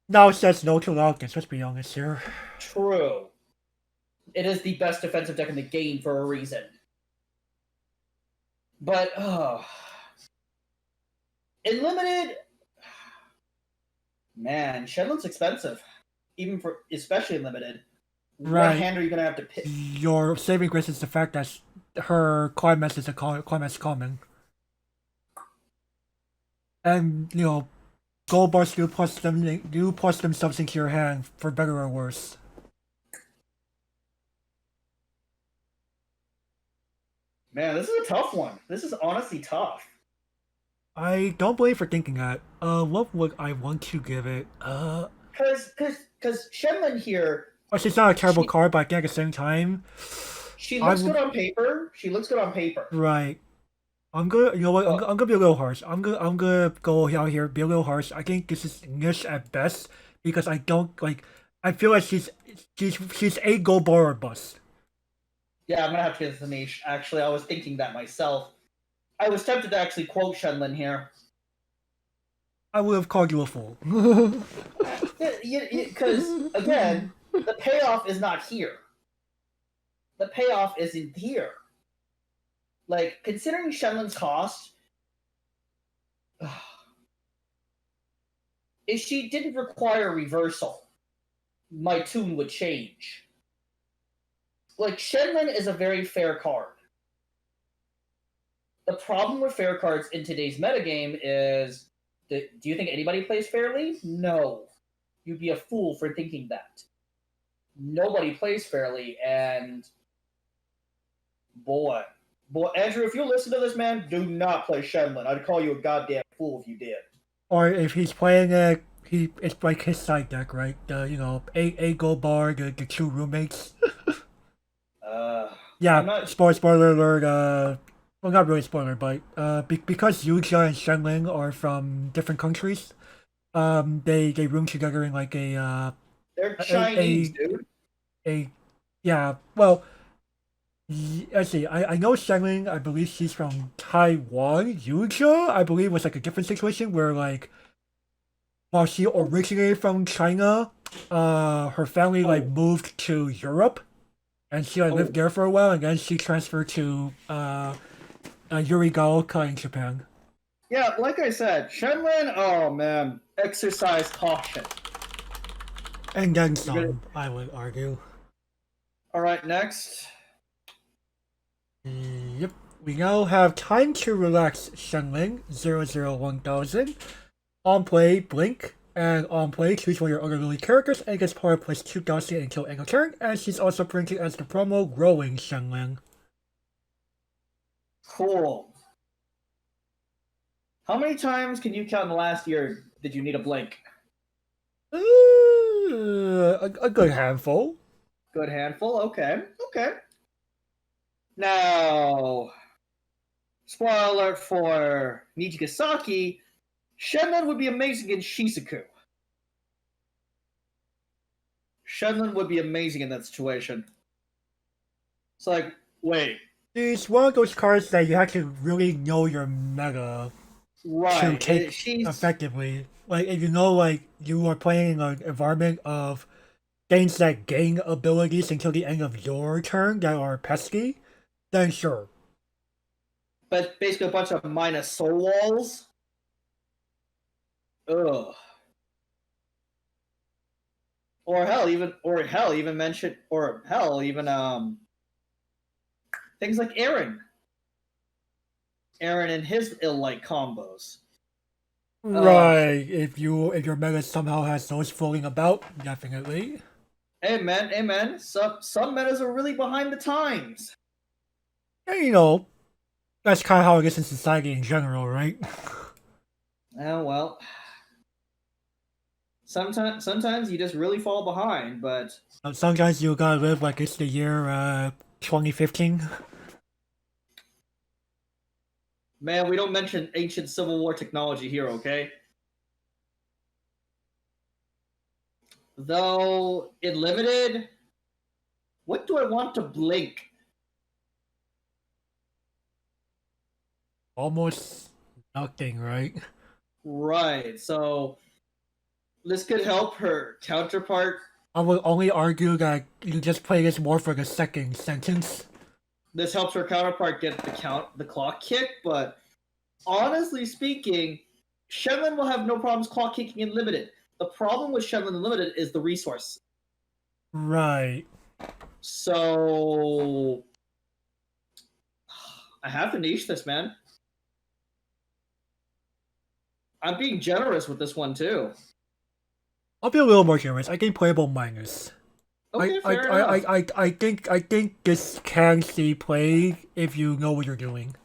Now it says no to Loudness, let's be honest here. True. It is the best defensive deck in the game for a reason. But, in Limited... Man, Shenlin's expensive. Especially in Limited. What Right. hand are you gonna have to pick? Your saving grace is the fact that her climax is a climax common. And, gold bars do plus themselves into your hand for better or worse. Man, this is a tough one. This is honestly tough. I don't blame for thinking that. What would I want to give it? Cause Shenlin here, She's not a terrible she card, but I think at the same time, she I looks would. good on paper. She looks good on paper. Right. I'm gonna, you know what? Uh, I'm gonna be a little harsh. I'm gonna go out here, be a little harsh. I think this is niche at best because I don't like. I feel like she's a gold bar or bust. yeah, I'm gonna have to give this a niche. Actually, I was thinking that myself. I was tempted to actually quote Shenlin here. I would have called you a fool. Because, again, the payoff is not here. The payoff isn't here. Like, considering Shenlin's cost, if she didn't require reversal, my tune would change. Like, Shenlin is a very fair card. The problem with fair cards in today's metagame is, do you think anybody plays fairly? No. You'd be a fool for thinking that. Nobody plays fairly, and boy, Andrew, if you listen to this, man, do not play Shenlin. I'd call you a goddamn fool if you did. Or if he's playing it, it's like his side deck, right? A gold bar, the two roommates. Yeah, I'm not. spoiler alert. Well, not really spoiler, but because Yuja and Shenling are from different countries, they room together in like They're Chinese, dude. a yeah. Well, let's see. I know Shenling. I believe she's from Taiwan. Yuja, I believe, was like a different situation where like while she originated from China, her family like moved to Europe, and she like lived there for a while, and then she transferred to Yurigaoka in Japan. Yeah, like I said, Shenlin, oh man, exercise caution. And then some, I would argue. Alright, next. Yep. We now have Time to Relax Shenling 001,000. On play, Blink. And on play, choose one of your other Lily characters and gets power plus 2,000 until end of turn. And she's also printed as the promo Growing Shenling. Cool. How many times can you count in the last year did you need a blink? A good handful. Good handful. Okay. Now, spoiler alert for Nijigasaki, Shenlin would be amazing in Shisaku. Shenlin would be amazing in that situation. It's like, wait. It's one of those cards that you have to really know your meta to take effectively. Like, if you know, like, you are playing in an environment of things that gain abilities until the end of your turn that are pesky, then sure. But basically a bunch of minus soul walls. Ugh. Or hell, even things like Aaron. Aaron and his ill-like combos. Right. If your meta somehow has those floating about, definitely. Amen. Some metas are really behind the times. And that's kind of how it is in society in general, right? Oh well. Sometimes you just really fall behind, but Sometimes you gotta live like it's the year 2015. man, we don't mention ancient Civil War technology here, okay? Though in limited, what do I want to blink? Almost nothing, right? Right. So this could help her counterpart. I would only argue that you just play this more for the second sentence. This helps her counterpart get the clock kick, but honestly speaking, Shenlin will have no problems clock kicking in limited. The problem with Shenlin in limited is the resource. Right. So I have to niche this, man. I'm being generous with this one too. I'll be a little more generous. I think playable minus. Okay, fair enough. I think this can see play if you know what you're doing.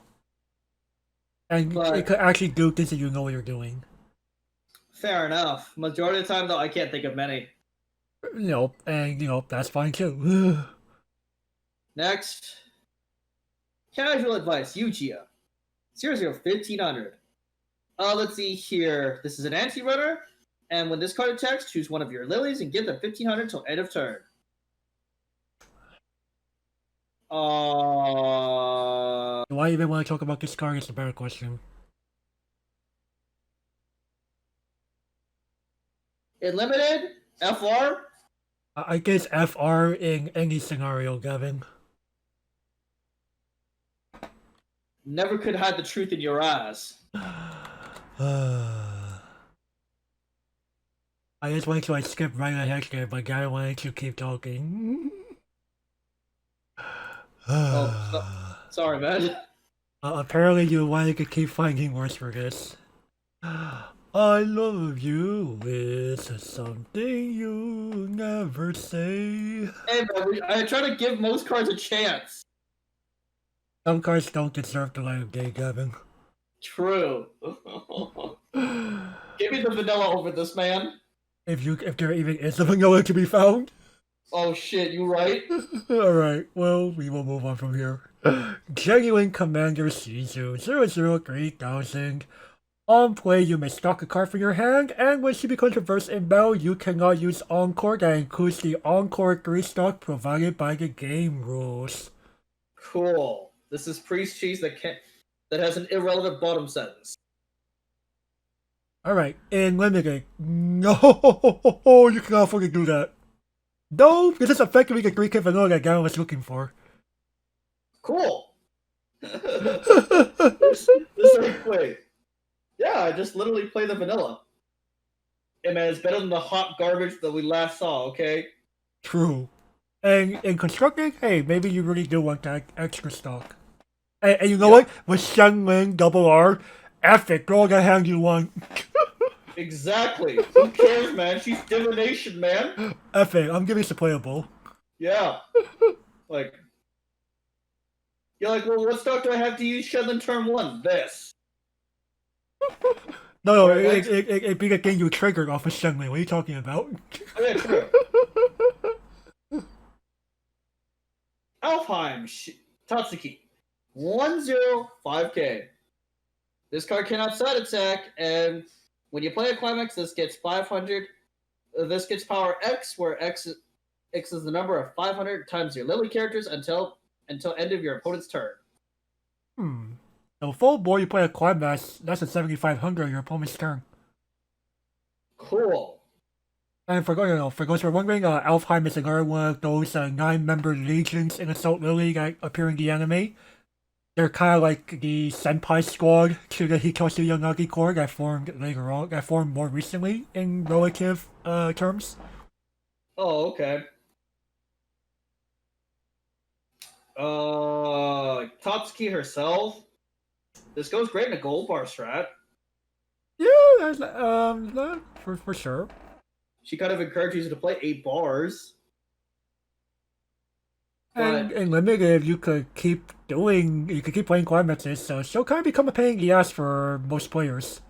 And it But could actually do things if you know what you're doing. fair enough. Majority of the time, though, I can't think of many. That's fine too. Next, casual advice, Yuchia. 001500. Let's see here. This is an anti-runner, and when this card attacks, choose one of your lilies and give them 1500 till end of turn. Do I even want to talk about this card? It's a better question. In limited, FR. I guess FR in any scenario, Gavin. Never could hide the truth in your eyes. I just wanted to skip right ahead there, but Gavin wanted to keep talking. Sorry, man. Apparently you wanted to keep finding words for this. I love you is something you never say. Hey, man, I try to give most cards a chance. Some cards don't deserve the light of day, Gavin. True. Give me the vanilla over this, man. If there even is a vanilla to be found. Oh shit, you right? Alright, well, we will move on from here. Genuine Commander Caesar 003,000. On play, you may stock a card from your hand, and when she becomes reverse in battle, you cannot use Encore. That includes the Encore 3 stock provided by the game rules. Cool. This is Priest Cheese that has an irrelevant bottom sentence. Alright, in limited. No, you cannot fucking do that. No, this is effectively the 3K vanilla that Gavin was looking for. Cool. This is like, wait. Yeah, I just literally play the vanilla. Hey man, it's better than the hot garbage that we last saw, okay? True. And in constructing, hey, maybe you really do want that extra stock. And you know what? With Shenling Double R, F it, throw the hand you want. Exactly. Who cares, man? She's divination, man. F it, I'm giving it playable. Yeah. Like, you're like, well, what stock do I have to use Shenlong turn 1? This. No, Right, it be the thing you triggered off of Shenling. What are you talking about? Oh, yeah, true. Alfheim, Tatsuki. 105k. This card cannot side attack, and when you play a climax, this gets 500. This gets power X, where X is the number of 500 times your Lily characters until end of your opponent's turn. So full board, you play a climax, that's a 7,500 on your opponent's turn. Cool. And for those who are wondering, Alfheim is another one of those 9-member legions in Assault Lily that appear in the anime. They're kind of like the Senpai squad to the Hitoshi Yanagi Corps that formed later on, that formed more recently in relative terms. Oh, okay. Tatsuki herself. This goes great in a gold bar strat. Yeah, for sure. She kind of encourages you to play 8 bars. And in limited, you could keep playing climaxes, so she'll kind of become a pain in the ass for most players.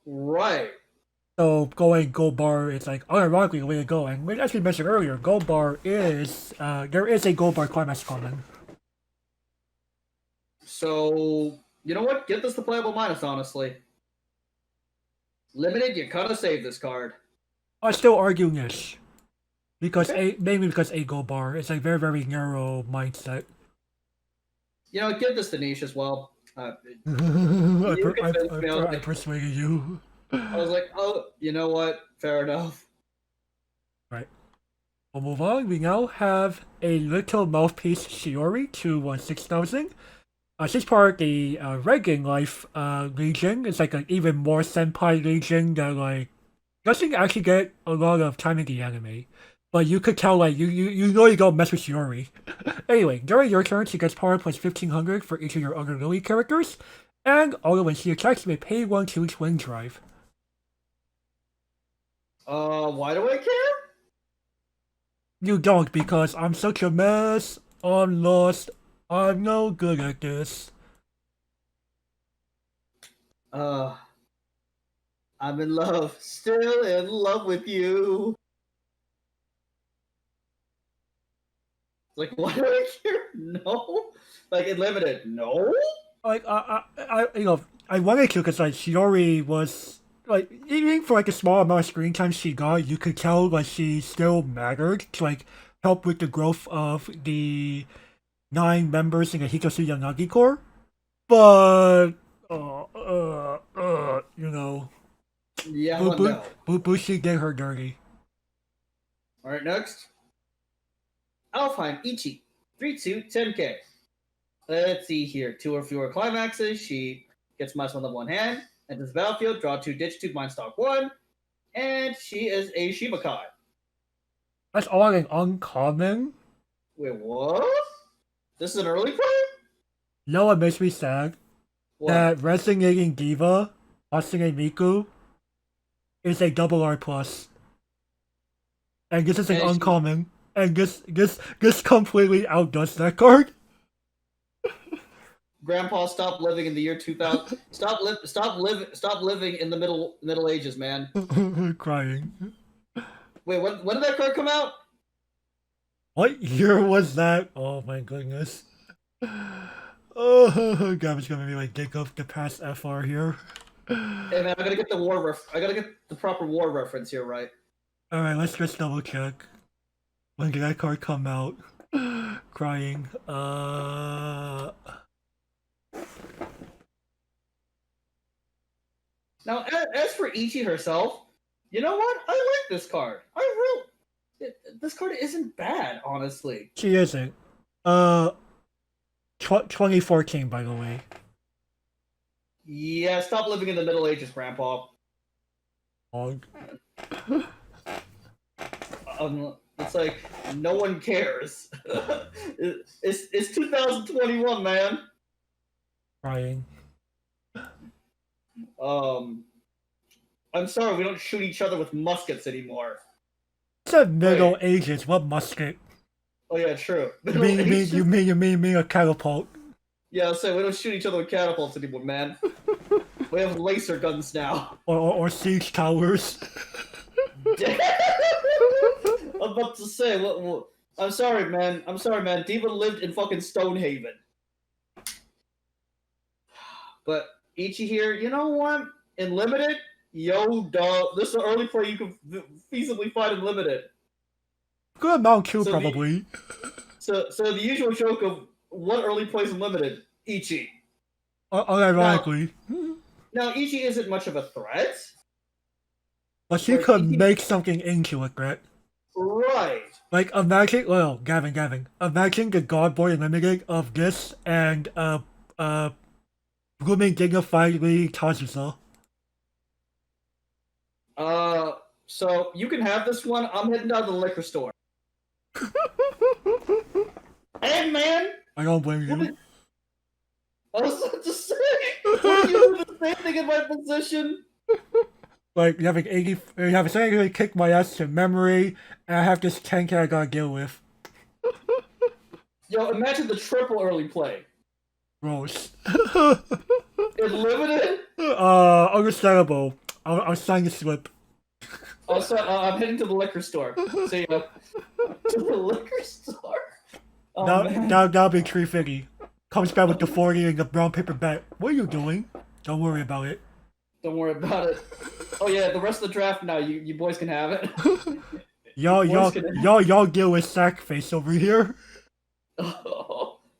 Right. So going gold bar is like unironically the way to go. And as we mentioned earlier, gold bar is there is a gold bar climax common. So you know what? Get this to playable minus, honestly. Limited, you kind of save this card. I'm still arguing this. Because mainly because a gold bar is a very, very narrow mindset. You know, give this to Niche as well. I persuaded you. I was like, oh, you know what? Fair enough. Right. We'll move on. We now have a little mouthpiece Shiori to 6,000. She's part of the Regan Life Legion. It's like an even more senpai Legion that like doesn't actually get a lot of time in the anime. But you could tell, like, you know you don't mess with Shiori. Anyway, during your turn, she gets power plus 1500 for each of your other Lily characters. And although when she attacks, you may pay 1 to each Wing Drive. Why do I care? You don't, because I'm such a mess. I'm lost. I'm no good at this. I'm in love. Still in love with you. Like, why do I care? No. Like, in limited, no. Like, I wanted to, because, like, Shiori was, like, even for, like, a small amount of screen time she got, you could tell, like, she still mattered to, like, help with the growth of the 9 members in the Hitosu Yanagi Corps. But, you know, Yeah, well, no. Bushi did her dirty. Alright, next. Alpine Ichi. 3-2, 10k. Let's see here. 2 or fewer climaxes. She gets minus 1 level 1 hand. Enters the battlefield. Draw 2, ditch 2, mind stock 1. And she is a Shimakai. That's all an uncommon. Wait, what? This is an early play? No, it makes me sad What? that Resonating Diva, Asune Miku, is a double R plus. And this is an And uncommon. And this completely outdoes that card. Grandpa, stop living in the year 2000. Stop living in the Middle Ages, man. Crying. Wait, when did that card come out? What year was that? Oh my goodness. Oh, Gavin's gonna be like, dig up the past FR here. Hey man, I gotta get the proper war reference here, right? Alright, let's just double check. When did that card come out? Crying. Now, as for Ichi herself, you know what? I like this card. This card isn't bad, honestly. She isn't. 2014, by the way. Yeah, stop living in the Middle Ages, Grandpa. Oh. It's like no one cares. It's 2021, man. Crying. I'm sorry, we don't shoot each other with muskets anymore. It's the Middle Ages. What musket? Oh yeah, true. You mean a catapult? Yeah, so we don't shoot each other with catapults anymore, man. We have laser guns now. Or siege towers. I'm about to say, what, I'm sorry, man. Diva lived in fucking Stonehaven. But Ichi here, you know what? In limited, yo, dog. This is an early play you can feasibly find in limited. Good amount too, probably. So the usual joke of what early plays in limited, Ichi. Unironically. Now Ichi isn't much of a threat. But she could make something into a threat. Right. Like, imagine, well, Gavin. Imagine the God Boy Limited of this and, Blooming Dignifiedly Kazusa. So you can have this one. I'm heading down to the liquor store. Hey, man! I don't blame you. I was about to say, would you do the same thing in my position? Like, you have essentially kicked my ass to memory, and I have this tank I gotta deal with. Yo, imagine the triple early play. Gross. In limited? Understandable. I'll sign the slip. Also, I'm heading to the liquor store. See ya. To the liquor store? Oh, that'll be 350. Comes back with the 40 and the brown paper bag. What are you doing? Don't worry about it. Don't worry about it. Oh yeah, the rest of the draft now, you boys can have it. y'all deal with sack face over here.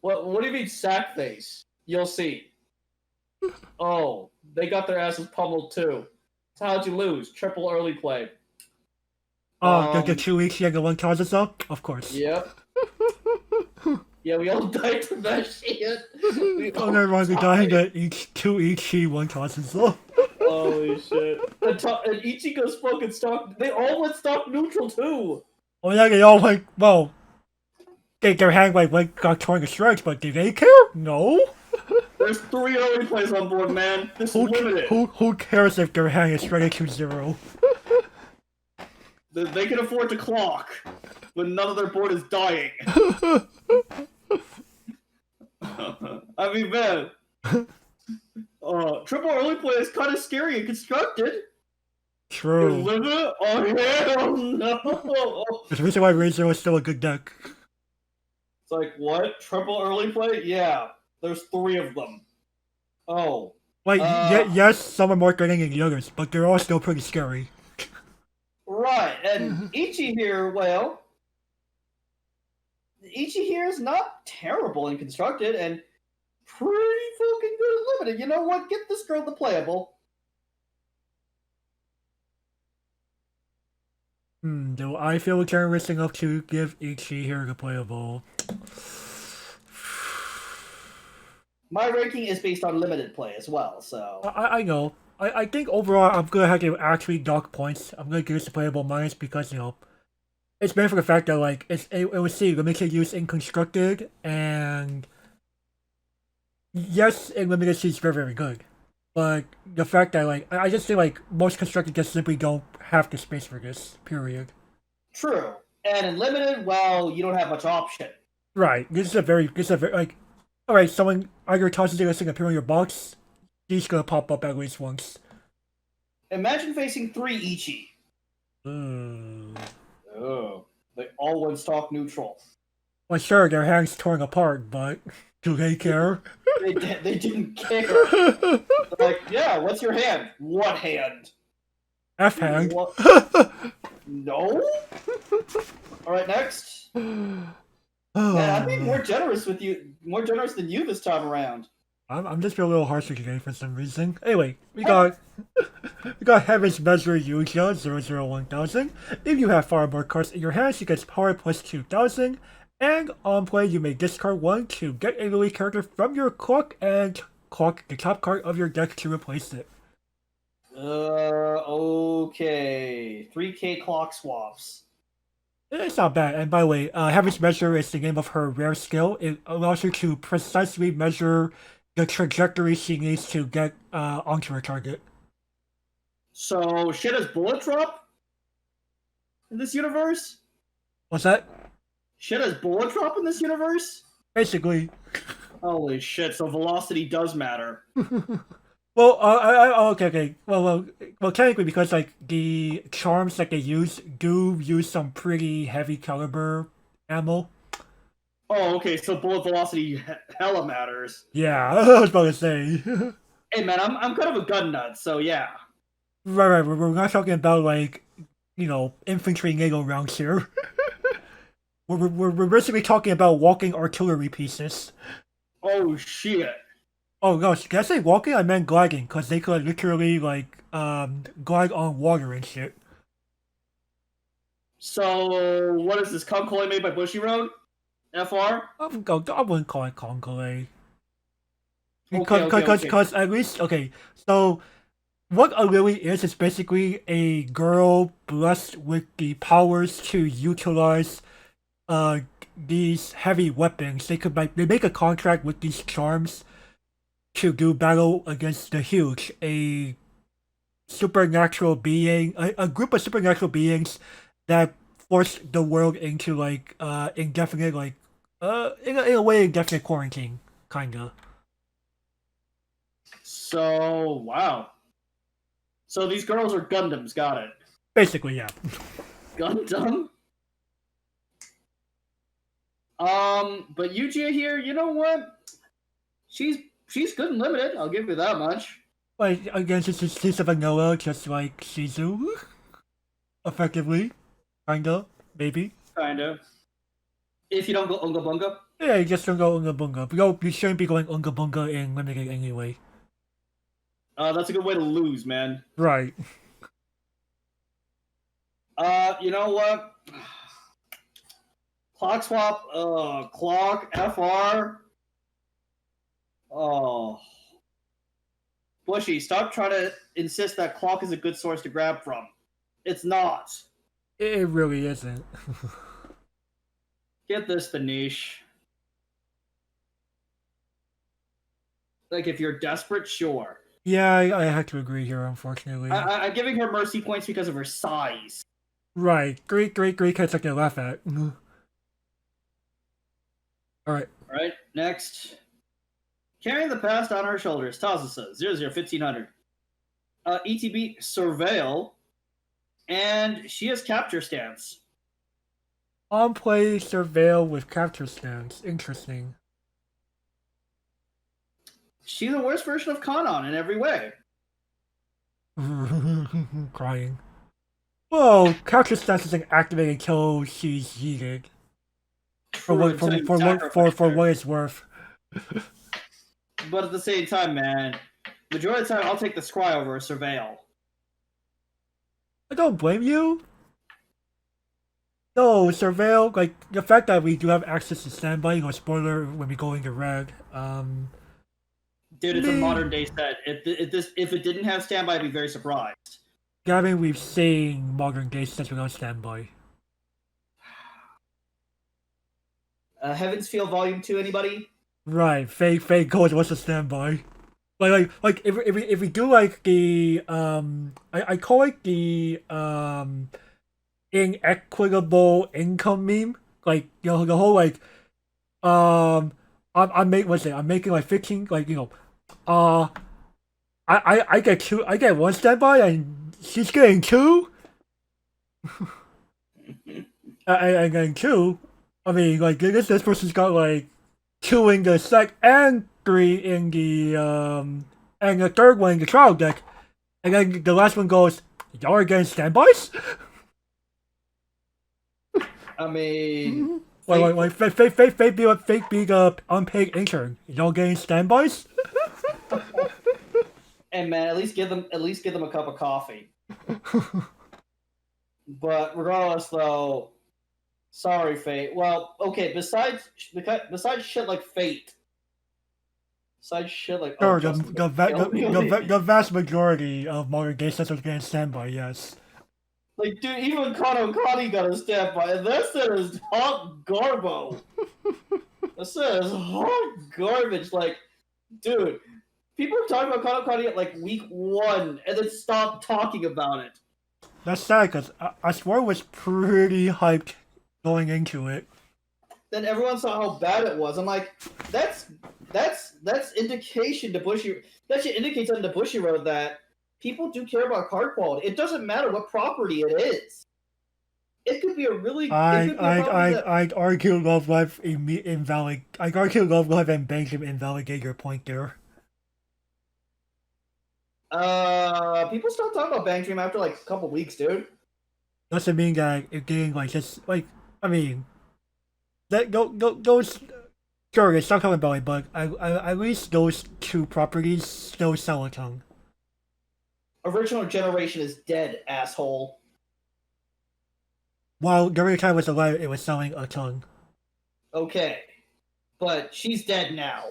What do you mean sack face? You'll see. Oh, they got their asses pummeled too. So how'd you lose? Triple early play. The 2 weeks you had the one causes up? Of course. Yep. Yeah, we all died to that shit. We're dying to each one causes up. Holy shit. And Ichigo's fucking stock. They all went stock neutral too. Oh yeah, they all like, well, their hand like got torn to shreds, but do they care? No. There's 3 early plays on board, man. This is limited. Who cares if their hand is shredded to 0? They can afford to clock when none of their board is dying. I mean, man. Triple early play is kind of scary and constructed. You True. live it? Oh, hell no! There's a reason why Razor is still a good deck. It's like, what? Triple early play? Yeah. There's 3 of them. Oh. Like, yes, some are more threatening than the others, but they're all still pretty scary. Right, and Ichi here, well, Ichi here is not terrible and constructed, and pretty fucking good and limited. You know what? Get this girl to playable. Do I feel generous enough to give Ichi here the playable? My ranking is based on limited play as well, so. I know. I think overall I'm gonna have to actually dock points. I'm gonna give this a playable minus because, you know, it's meant for the fact that, like, it was see limited use in constructed, and yes, in limited she's very, very good. But the fact that, like, I just think, like, most constructed just simply don't have the space for this, period. True. And in limited, well, you don't have much option. Right. This is a very, like, alright, someone either tosses this thing appear in your box, she's gonna pop up at least once. Imagine facing 3 Ichi. Oh. They all went stock neutral. Well, sure, their hands torn apart, but do they care? They didn't care. They're like, yeah, what's your hand? What hand? F hand. What? No? Alright, next. Man, I'm being more generous with you, more generous than you this time around. I'm just feeling a little harsher today for some reason. Anyway, we got Heaven's Measure Yuja 001,000. If you have far more cards in your hands, you get power plus 2,000. And on play, you may discard 1 to get a Lily character from your clock and clock the top card of your deck to replace it. Okay. 3K clock swaps. It's not bad. And by the way, Heaven's Measure is the name of her rare skill. It allows her to precisely measure the trajectory she needs to get onto her target. So, shit has bullet drop? In this universe? What's that? Shit has bullet drop in this universe? Basically. Holy shit, so velocity does matter. Well, okay. Well, technically, because, like, the charms that they use do use some pretty heavy caliber ammo. Oh, okay, so bullet velocity hella matters. Yeah, I was about to say. Hey man, I'm kind of a gun nut, so yeah. Right, we're not talking about, like, you know, infantry NATO rounds here. we're basically talking about walking artillery pieces. Oh shit. Oh gosh, can I say walking? I meant gliding, because they could literally, like, glide on water and shit. So, what is this, Concole made by Bushiroad? FR? I wouldn't call it Conclave. Okay. Because at least, okay, so what a Lily is basically a girl blessed with the powers to utilize these heavy weapons. They make a contract with these charms to do battle against the Huge, a supernatural being, a group of supernatural beings that force the world into, like, indefinite, like, in a way, indefinite quarantine, kinda. So, wow. So these girls are Gundams, got it. Basically, yeah. Gundam? But Yuji here, you know what? She's good and limited, I'll give you that much. Like, again, she's a vanilla, just like Shizu. Effectively. Kinda. Maybe. Kinda. If you don't go Unga Bunga. Yeah, you just don't go Unga Bunga. You shouldn't be going Unga Bunga in limited anyway. That's a good way to lose, man. Right. You know what? Clock swap, clock, FR. Oh. Bushy, stop trying to insist that clock is a good source to grab from. It's not. It really isn't. Get this, the niche. Like, if you're desperate, sure. Yeah, I have to agree here, unfortunately. I'm giving her mercy points because of her size. Right. Great kids like to laugh at. Alright. Alright, next. Carrying the past on her shoulders. Tazusa, 001500. ETB, Surveil. And she has capture stance. On play Surveil with capture stance. Interesting. She's the worst version of Kanon in every way. Crying. Well, capture stance isn't activated until she's heated. For what it's worth. But at the same time, man, majority of the time I'll take the Scry over a Surveil. I don't blame you. No, Surveil, like, the fact that we do have access to standby, spoiler when we go into red, Dude, it's a modern day set. If it didn't have standby, I'd be very surprised. Gavin, we've seen modern day sets without standby. Heaven's Feel Volume 2, anybody? Right, fake goes what's a standby. Like if we do like the I call it the inequitable income meme. Like, the whole like I'm making like 15, like, I get one standby and she's getting two. and then two, I mean, like, this person's got like 2 in the sec and 3 in the and the third one in the trial deck, and then the last one goes, y'all are getting standbys. I mean, like fake be the unpaid intern. Y'all getting standbys. and man, at least give them a cup of coffee. But regardless, though, sorry, Fate. Well, okay. Besides shit like Fate, besides shit like sure, the vast majority of modern day sets are getting standby. Yes. Like, dude, even Kani got a standby, and that set is hot garbo. That set is hot garbage. Like, dude, people are talking about Kani at like week 1, and then stop talking about it. That's sad because I swear it was pretty hyped going into it. Then everyone saw how bad it was. I'm like, that's indication to Bushy. That should indicate something to Bushiroad that people do care about card quality. It doesn't matter what property it is. It could be a really. I'd argue Love Life invalid. I'd argue Love Life and Benjamin invalidate your point there. People stopped talking about Bang Dream after like a couple weeks, dude. Doesn't mean that it getting like just like, I mean, that those sure it's not coming about it, but at least those 2 properties still sell a ton. Original Generation is dead, asshole. While during the time it was alive, it was selling a ton. Okay, but she's dead now,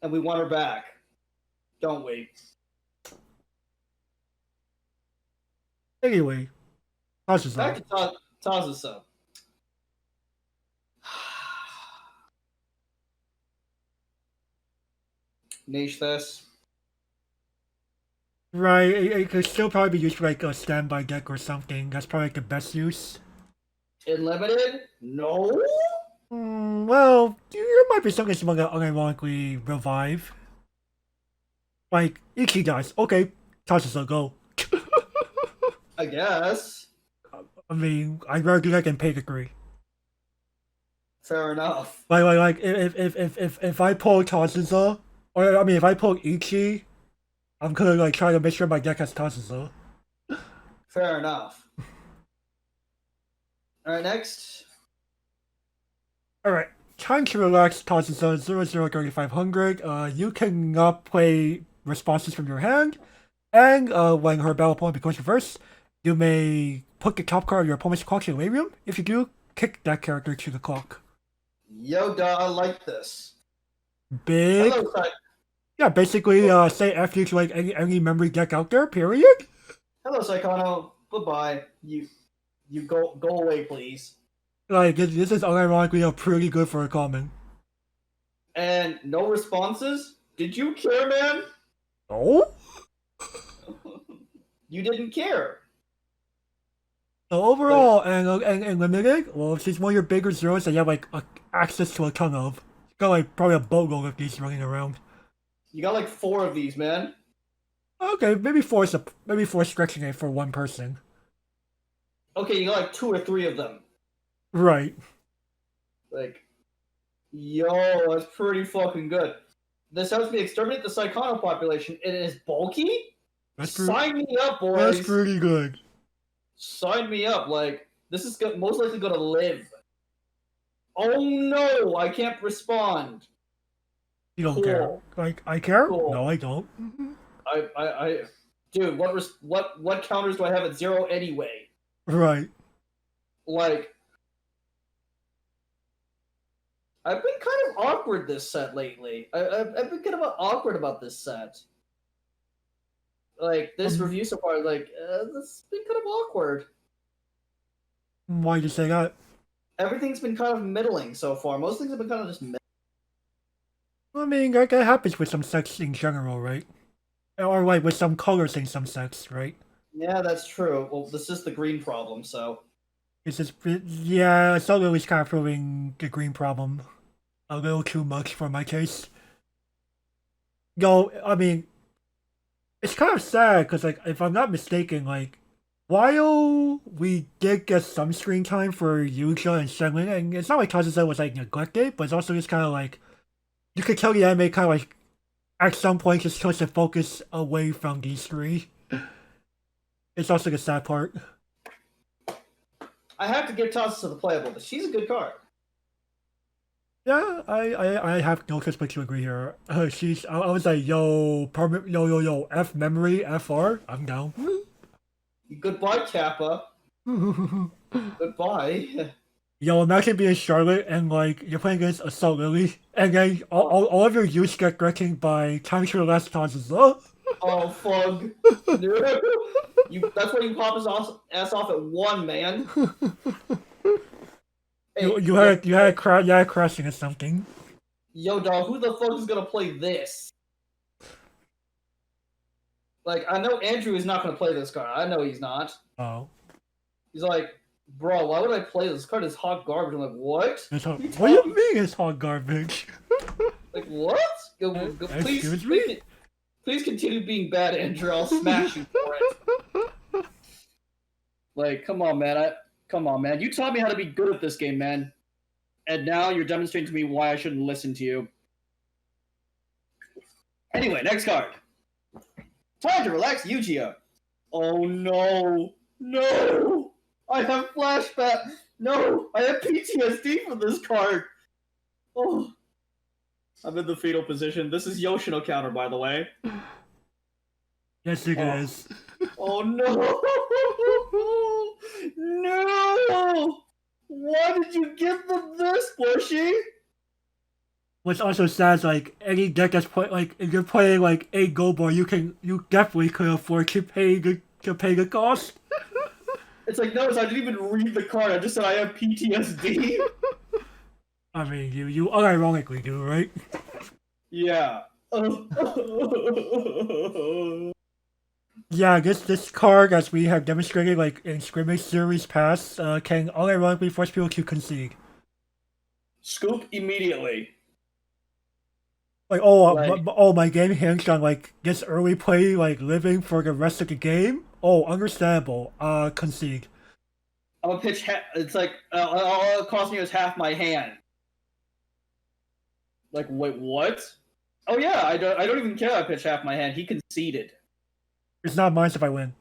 and we want her back. Don't we? Anyway, back to Tazusa. Niche this. Right, it could still probably be used for like a standby deck or something. That's probably like the best use. In limited? No? Well, there might be something someone that unironically revive. Like, Ichi dies. Okay, Tazusa, go. I guess. I mean, I'd rather do that than pay the 3. Fair enough. Like if I pull Tazusa, or I mean if I pull Ichi, I'm gonna like try to make sure my deck has Tazusa. Fair enough. Alright, next. Alright. Time to relax, Tazusa 003500. You cannot play responses from your hand. And when her battle point becomes reversed, you may put the top card of your opponent's clock in the room. If you do, kick that character to the clock. Yo, duh, I like this. Big. Hello, yeah, basically say F you to like any memory deck out there, period. Hello, Psychono. Bye-bye. You go away, please. Like, this is unironically pretty good for a comment. And no responses? Did you care, man? No? You didn't care. So overall, and limited, well, if she's one of your bigger zeros that you have, like, access to a ton of. You got, like, probably a boatload of these running around. You got like 4 of these, man. Okay, maybe four stretching it for one person. Okay, you got like 2 or 3 of them. Right. Like, yo, that's pretty fucking good. This helps me exterminate the Psychono population. It is bulky? Sign me up, boys. That's pretty good. Sign me up. Like, this is most likely going to live. Oh no, I can't respond. You don't care. Like, I care? Cool. No, I don't. Dude, what counters do I have at 0 anyway? Right. Like, I've been kind of awkward this set lately. I've been kind of awkward about this set. Like, this review so far, like, this has been kind of awkward. Why'd you say that? Everything's been kind of middling so far. Most things have been kind of just middling. I mean, that happens with some sets in general, right? Or, like, with some colors in some sets, right? Yeah, that's true. Well, this is the green problem, so... It's just, yeah, so Lily's kind of proving the green problem a little too much for my taste. Yo, I mean, it's kind of sad, because, like, if I'm not mistaken, like, while we did get some screen time for Yuja and Shenlin, and it's not like Kazusa was, like, neglected, but it's also just kind of like, you could tell the anime kind of, like, at some point just chose to focus away from these 3. It's also the sad part. I have to give tosses to the playable, but she's a good card. Yeah, I have no choice but to agree here. I was like, yo, F memory, FR, I'm down. Goodbye, Kappa. Goodbye. Yo, imagine being Charlotte and, like, you're playing against Assault Lily, and then all of your use get wrecking by time to the last tosses. Oh, fug. That's why you pop his ass off at 1, man. Hey, you had a crashing or something. Yo, dog, who the fuck is gonna play this? Like, I know Andrew is not gonna play this card. I know he's not. Oh. He's like, bro, why would I play this card? Is hot garbage. I'm like, what? What do you mean it's hot garbage? Like, what? Please continue being bad, Andrew. I'll smash you for it. Like, come on, man. You taught me how to be good at this game, man. And now you're demonstrating to me why I shouldn't listen to you. Anyway, next card. Time to relax, Yujiya. Oh, no. No! I have flashback. No! I have PTSD from this card. Oh. I'm in the fetal position. This is Yoshino counter, by the way. Yes, it is. Oh, no! No! Why did you give them this, Bushy? What's also sad is, like, any deck that's if you're playing, like, a gold bar, you definitely could afford to pay the cost. It's like, no, I didn't even read the card. I just said I have PTSD. I mean, you unironically do, right? Yeah. Yeah, this card, as we have demonstrated, like, in scrimmage series past, can unironically force people to concede. Scoop immediately. Like, my game hinged on, like, this early play, like, living for the rest of the game? Oh, understandable. Concede. I'm gonna pitch, it's like, all it cost me was half my hand. Like, wait, what? Oh yeah, I don't even care if I pitch half my hand. He conceded. It's not mine if I win.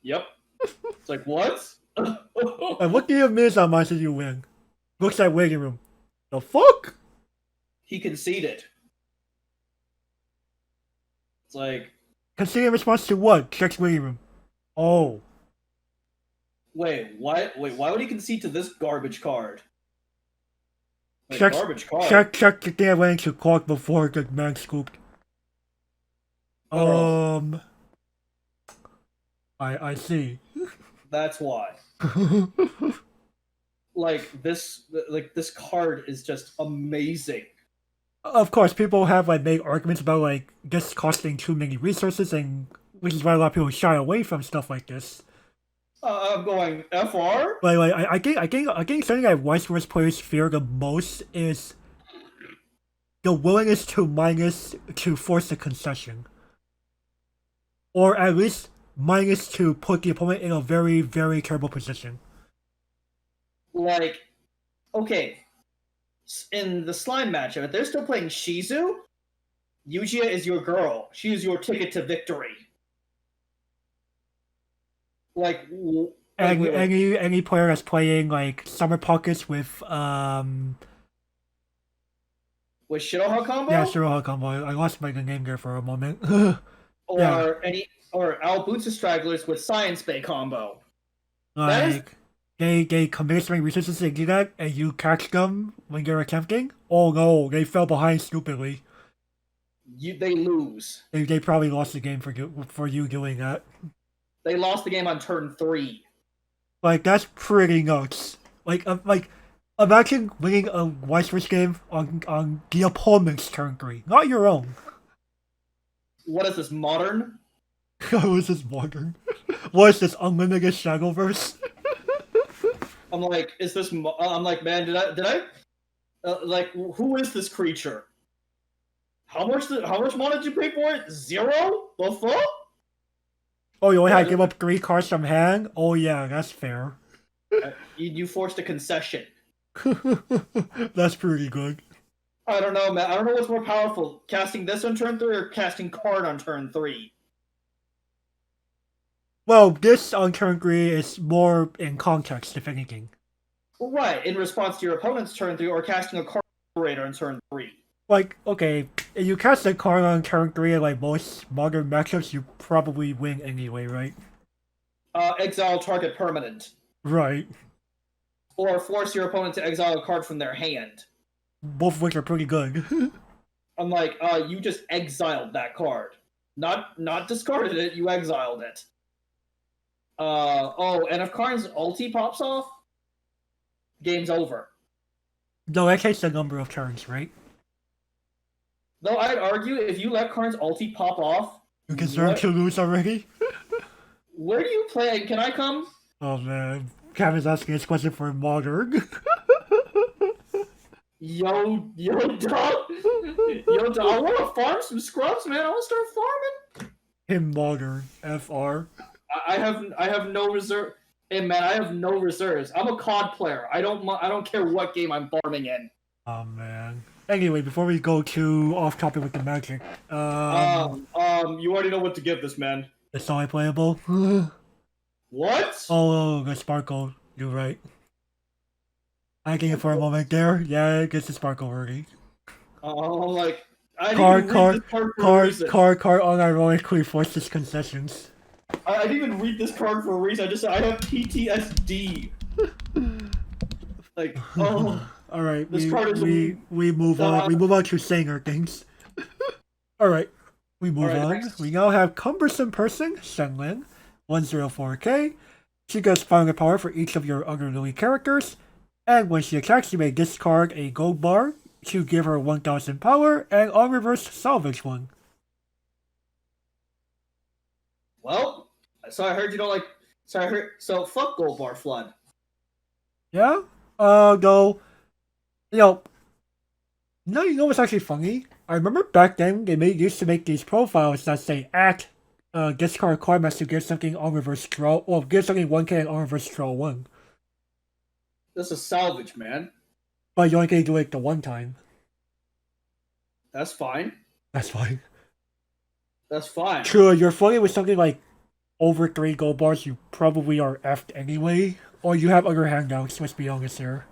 Yep. It's like, what? Like, what do you mean it's not mine if you win? Looks like waiting room. The fuck? He conceded. It's like... Concede in response to what? Check's waiting room. Oh. Wait, what? Wait, why would he concede to this garbage card? Wait, check, garbage card? Check the damn lane to clock before the man scooped. I see. That's why. This card is just amazing. Of course, people have like made arguments about like this costing too many resources, and which is why a lot of people shy away from stuff like this. I'm going FR. But like, I think something that Weiss Schwarz players fear the most is the willingness to force a concession, or at least minus to put the opponent in a very, very terrible position. Like, okay, in the slime matchup, if they're still playing Shizu, Yugia is your girl. She is your ticket to victory. Like, Any player that's playing like Summer Pockets with Shiroha combo? yeah, Shiroha combo. I lost my name there for a moment. Or yeah. Al Butsu Stragglers with Science Bay combo. Like they commit so many resources to do that, and you catch them when you're attempting. Oh no, they fell behind stupidly. They lose. They probably lost the game for you doing that. They lost the game on turn 3. Like that's pretty nuts. Like imagine winning a Weiss Schwarz game on the opponent's turn 3, not your own. What is this, modern? How is this modern? What is this, unlimited Shadowverse? I'm like, man, did I like, who is this creature? How much mana did you pay for it? 0? The fuck? Oh, you only had to give up 3 cards from hand? Oh yeah, that's fair. You forced a concession. That's pretty good. I don't know, man. I don't know what's more powerful, casting this on turn 3 or casting card on turn 3. Well, this on turn 3 is more in context, if anything. Right, in response to your opponent's turn 3 or casting a card operator on turn 3. Like, okay, if you cast a card on turn 3 in like most modern matchups, you probably win anyway, right? Exile target permanent. Right. Or force your opponent to exile a card from their hand. Both of which are pretty good. I'm like, you just exiled that card. Not discarded it, you exiled it. And if Karn's ulti pops off, game's over. No, that takes a number of turns, right? Though I'd argue if you let Karn's ulti pop off, You deserve to lose already? Where do you play? Can I come? Oh man, Kevin's asking this question for modern. Yo, dog. Yo, dog. I want to farm some scrubs, man. I want to start farming. Him modern, FR. I have no reserve. Hey man, I have no reserves. I'm a COD player. I don't care what game I'm farming in. Oh man. Anyway, before we go too off topic with the magic, you already know what to give this man. it's only playable. What? Oh, the sparkle. You're right. I get it for a moment there. Yeah, it gets the sparkle already. Like I Card, unironically forces concessions. I didn't even read this card for a reason. I just said I have PTSD. Like, oh. All right, this card is we move on. We move on to Sanger things. All right, we move on. Next. We now have Cumbersome Person, Shenlin, 104k. She gets final power for each of your other Lily characters, and when she attacks, you may discard a gold bar to give her 1000 power, and on reverse, salvage one. Well, so I heard you don't like. So fuck gold bar flood. Yeah. Though. You know what's actually funny? I remember back then they used to make these profiles that say discard card must to give something on reverse draw, or give something 1k and on reverse draw 1. This is salvage, man. But you only can do it the one time. That's fine. That's fine. That's fine. True, you're floating with something like over 3 gold bars, you probably are effed anyway. Or you have other handouts, let's be honest here.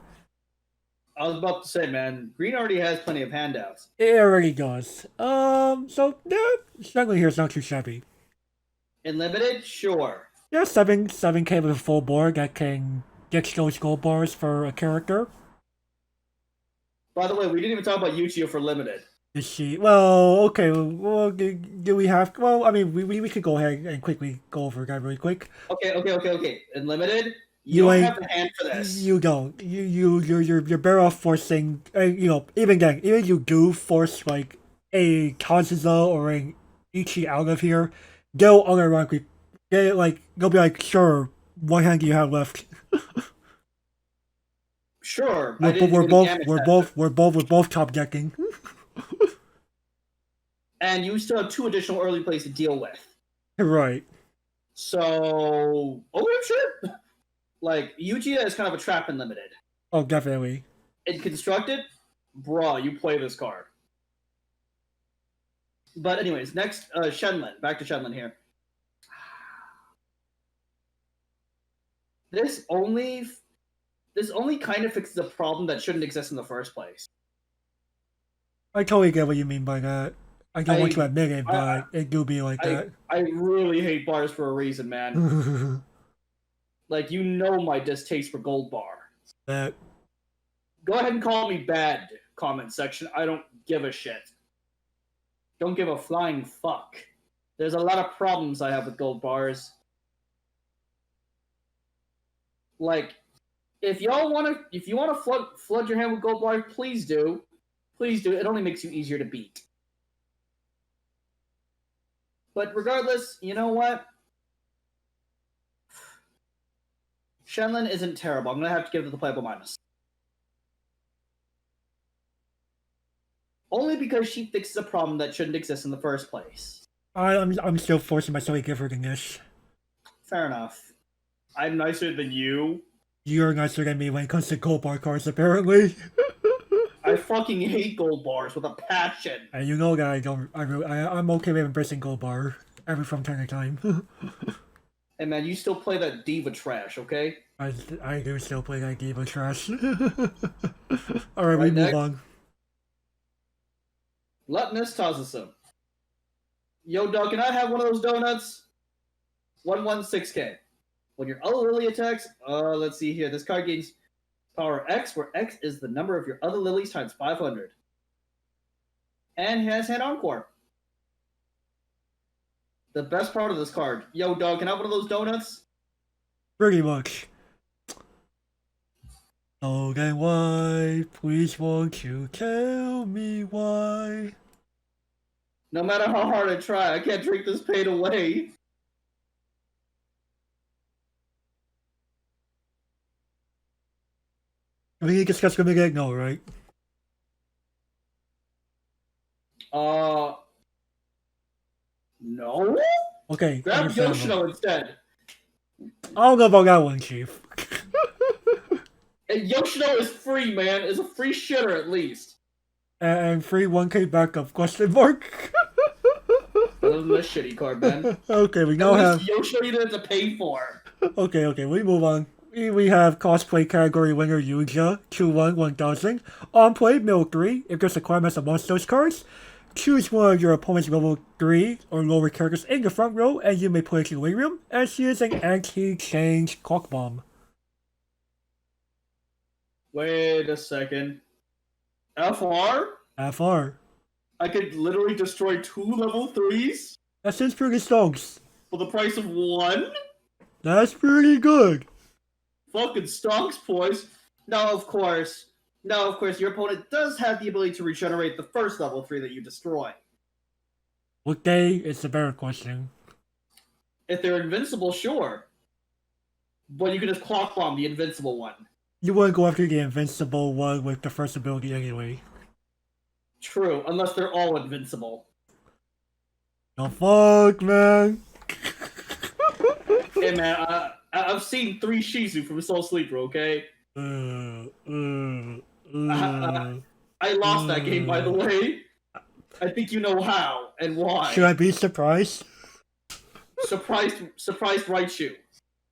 I was about to say, man, Green already has plenty of handouts. It already does. So, yeah, Shenlin here is not too shabby. In limited? Sure. Yeah, 7k with a full board that can get those gold bars for a character. By the way, we didn't even talk about Yuchio for limited. Is she? Well, okay. Well, do we have? Well, I mean, we could go ahead and quickly go over that really quick. Okay. In limited, you You don't ain't. have the hand for this. You don't. You're better off forcing. Even then, even if you do force like a Kazuza or an Ichi out of here, they'll unironically, they'll be like, sure, what hand do you have left? Sure, I We're didn't do any damage that turn. we're both top decking. And you still have 2 additional early plays to deal with. Right. So, okay, sure. Like, Yugia is kind of a trap in limited. Oh, definitely. In constructed, bruh, you play this card. But anyways, next, Shenlong. Back to Shenlong here. This only kind of fixes a problem that shouldn't exist in the first place. I totally get what you mean by that. I don't want to admit it, but it do be like that. I really hate bars for a reason, man. Like, you know my distaste for gold bar. That. Go ahead and call me bad, comment section. I don't give a shit. Don't give a flying fuck. There's a lot of problems I have with gold bars. Like, if you want to flood your hand with gold bars, please do. Please do. It only makes you easier to beat. But regardless, you know what? Shenlong isn't terrible. I'm going to have to give it the playable minus. Only because she fixes a problem that shouldn't exist in the first place. I'm still forcing myself to give her the niche. Fair enough. I'm nicer than you. You're nicer than me when it comes to gold bar cards, apparently. I fucking hate gold bars with a passion. And you know that I'm okay with embracing gold bar every from time to time. Hey man, you still play that diva trash, okay? I do still play that diva trash. Alright, we move on. Gluttonous Tazasim. Yo, dog, can I have one of those donuts? 116k. When your other Lily attacks, let's see here. This card gains power X, where X is the number of your other Lilies times 500. And has hand encore. The best part of this card. Yo, dog, can I have one of those donuts? Pretty much. Oh, then why? Please won't you tell me why? No matter how hard I try, I can't drink this pain away. We discussed the again? No, right? No? Okay. Grab Yoshino instead. I don't know about that one, Chief. And Yoshino is free, man. Is a free shitter at least. And free 1k backup, question mark? Other than this shitty card, man. Okay, we now have... Yoshino you didn't have to pay for. Okay, we move on. We have cosplay category winner Yuja, 2-1-1000. On play, middle 3. If there's a requirement amongst those cards, choose one of your opponent's level 3 or lower characters in the front row, and you may play it to the waiting room, and she is an anti-change clock bomb. Wait a second. FR? FR. I could literally destroy 2 level 3s? That seems pretty stonks. For the price of 1? That's pretty good. Fucking stonks, boys. Now, of course, your opponent does have the ability to regenerate the first level 3 that you destroy. What day is the better question? If they're invincible, sure. But you can just clock bomb the invincible one. You wouldn't go after the invincible one with the first ability anyway. True, unless they're all invincible. The fuck, man? Hey, man, I've seen 3 Shizu from Soul Sleeper, okay? I lost that game, by the way. I think you know how and why. Should I be surprised? Surprised Raichu.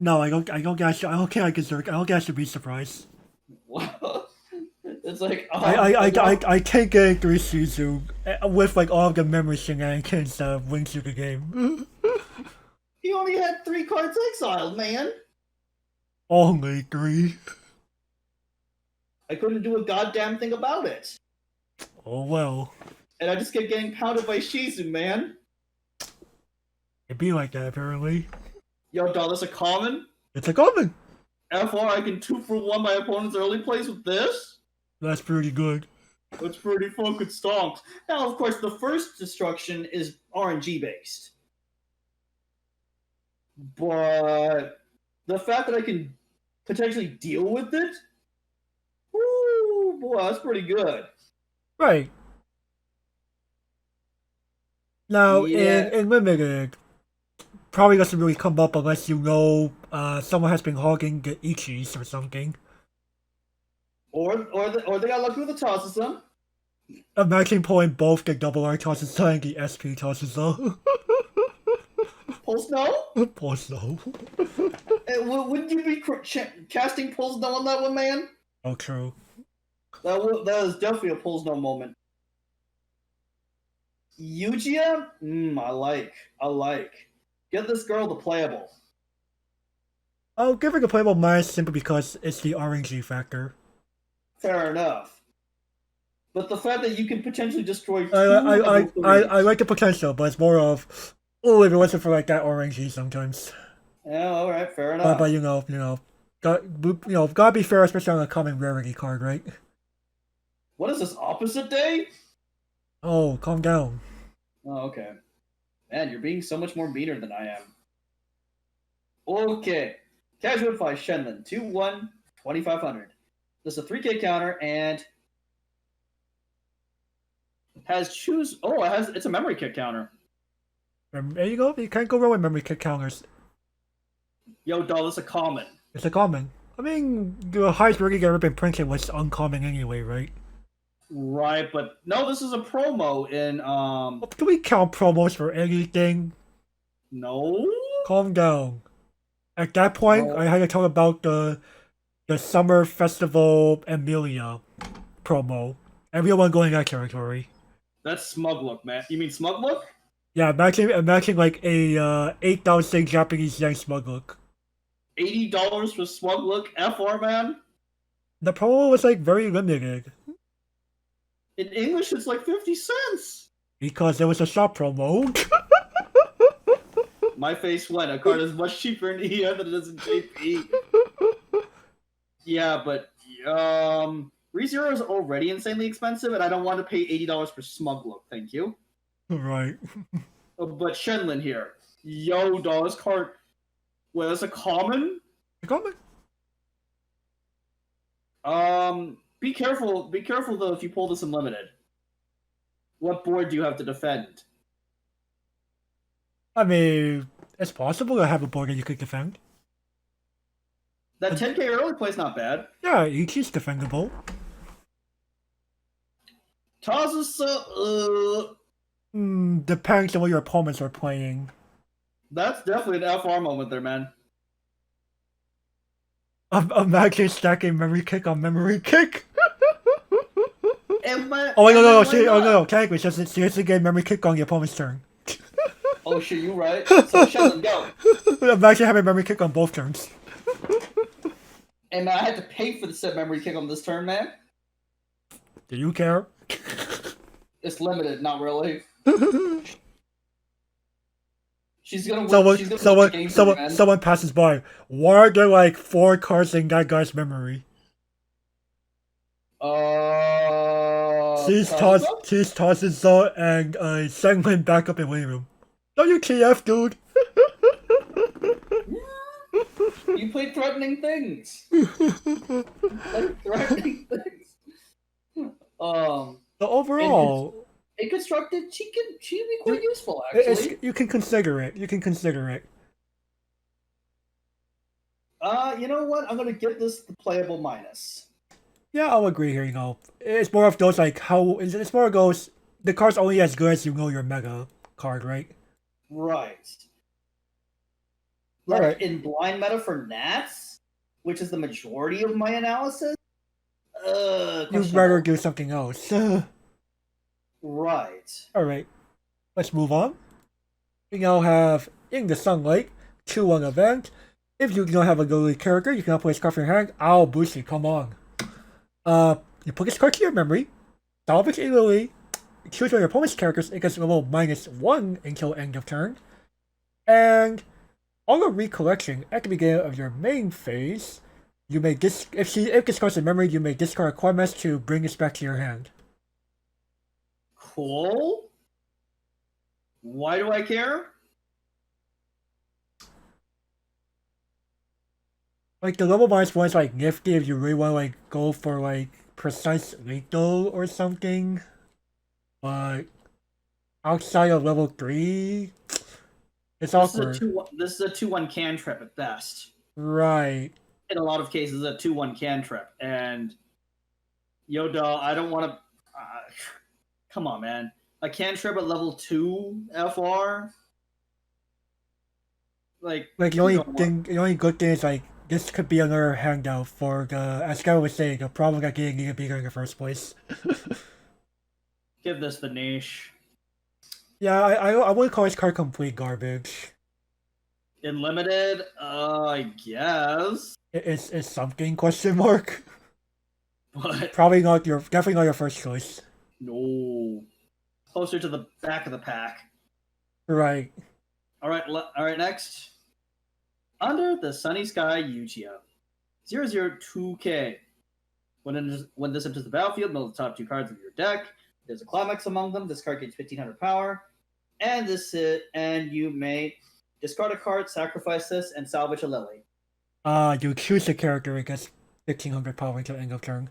No, I don't guess I should be surprised. What? It's like I can't get 3 Shizu with like all of the memory shenanigans that wins you the game. He only had 3 cards exiled, man. Only 3. I couldn't do a goddamn thing about it. Oh well. and I just kept getting pounded by Shizu, man. It'd be like that, apparently. Yo, dog, that's a common. It's a common. FR, I can 2-for-1 my opponent's early plays with this? That's pretty good. That's pretty fucking stonks. Now, of course, the first destruction is RNG based. But the fact that I can potentially deal with it, woo, boy, that's pretty good. Right. Now, Yeah. in limited, probably doesn't really come up unless you know someone has been hogging the Ichis or something. Or they got lucky with the Tosses. Imagine pulling both the double R tosses and the SP tosses though. Pull Snow? Poor Snow. Wouldn't you be casting Pull Snow on that one, man? Oh, true. That is definitely a Pull Snow moment. Yugia? I like. Get this girl to playable. I'll give it a playable minus simply because it's the RNG factor. Fair enough. But the fact that you can potentially destroy two I like the potential, but it's more of, oh, if it wasn't for like that RNG sometimes. Yeah, all right, fair enough. But gotta be fair, especially on a common rarity card, right? What is this, opposite day? Oh, calm down. Oh, okay. Man, you're being so much more meaner than I am. Okay. Casual fight Shenlong, 2-1, 2,500. This is a 3K counter and has choose. Oh, it's a memory kick counter. There you go. You can't go wrong with memory kick counters. Yo, doll, it's a common. It's a common. I mean, the highest rarity ever been printed was uncommon anyway, right? Right, but no, this is a promo in Do we count promos for anything? No. Calm down. At that point, I had to talk about the Summer Festival Emilia promo. Everyone going that territory. That's Smug Look, man. You mean Smug Look? Yeah, imagine like a 8,000 Japanese yen Smug Look. $80 for Smug Look, FR, man. The promo was like very limited. In English, it's like 50 cents. Because there was a shop promo. My face went. A card is much cheaper in EM than it is in JP. Yeah, but ReZero is already insanely expensive, and I don't want to pay $80 for Smug Look. Thank you. Right. But Shenlong here. Yo, dog, this card. Well, that's a common? A common? Be careful though if you pull this in limited. What board do you have to defend? I mean, it's possible to have a board that you could defend. That 10k early play's not bad. Yeah, each is defendable. Tazusa, Depends on what your opponents are playing. that's definitely an FR moment there, man. Imagine stacking memory kick on memory kick. No, technically, it's just seriously getting memory kick on your opponent's turn. Oh shit, you right. So Shenlong, go. Imagine having memory kick on both turns. And man, I had to pay for the said memory kick on this turn, man. Do you care? It's limited, not really. She's gonna win. Someone passes by. Why are there like 4 cards in that guy's memory? She's tosses so and send him back up in waiting room. WTF, dude? You play threatening things. So overall, it constructed, she can be quite useful actually. You can consider it. You know what? I'm gonna give this the playable minus. Yeah, I'll agree here. It's more of those like it's more of those. The card's only as good as you know your mega card, right? Right. All right. In blind meta for Nats, which is the majority of my analysis, you'd rather do something else. Right. Alright. Let's move on. We now have In the Sunlight, 2-1 event. If you don't have a Lily character, you can play this card from your hand. I'll boost it, come on. You put this card to your memory, salvage a Lily, choose one of your opponent's characters, it gets level -1 until end of turn. And on a recollection, at the beginning of your main phase, you may if discards a memory, you may discard a card mess to bring this back to your hand. Cool. Why do I care? Like, the level -1 is like nifty if you really want to like go for like precise lethal or something. But outside of level 3, it's awkward. This is a 2/1 cantrip at best. Right. In a lot of cases, a 2/1 cantrip. And Yoda, I don't want to. Come on, man. A cantrip at level 2 FR. Like the only good thing is like this could be another handout for the, as Sky was saying, the problem that getting Giga bigger in the first place. Give this the niche. Yeah, I wouldn't call this card complete garbage. In limited, I guess. It's something, question mark. But definitely not your first choice. No. Closer to the back of the pack. Right. All right, next. Under the Sunny Sky Yuchia. 002K. When this enters the battlefield, middle of the top 2 cards of your deck. There's a climax among them. This card gets 1500 power. And you may discard a card, sacrifice this, and salvage a Lily. You choose a character, it gets 1500 power until end of turn.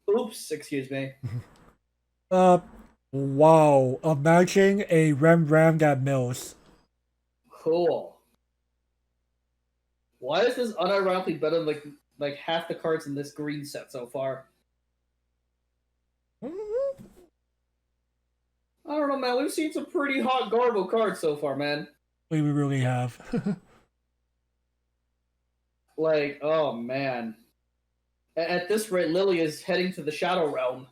Oops, excuse me. Wow. Imagine a Ram that mills. Cool. Why is this unironically better than like half the cards in this green set so far? I don't know, man. We've seen some pretty hot Garbo cards so far, man. We really have. Like, oh man. At this rate, Lily is heading to the Shadow Realm.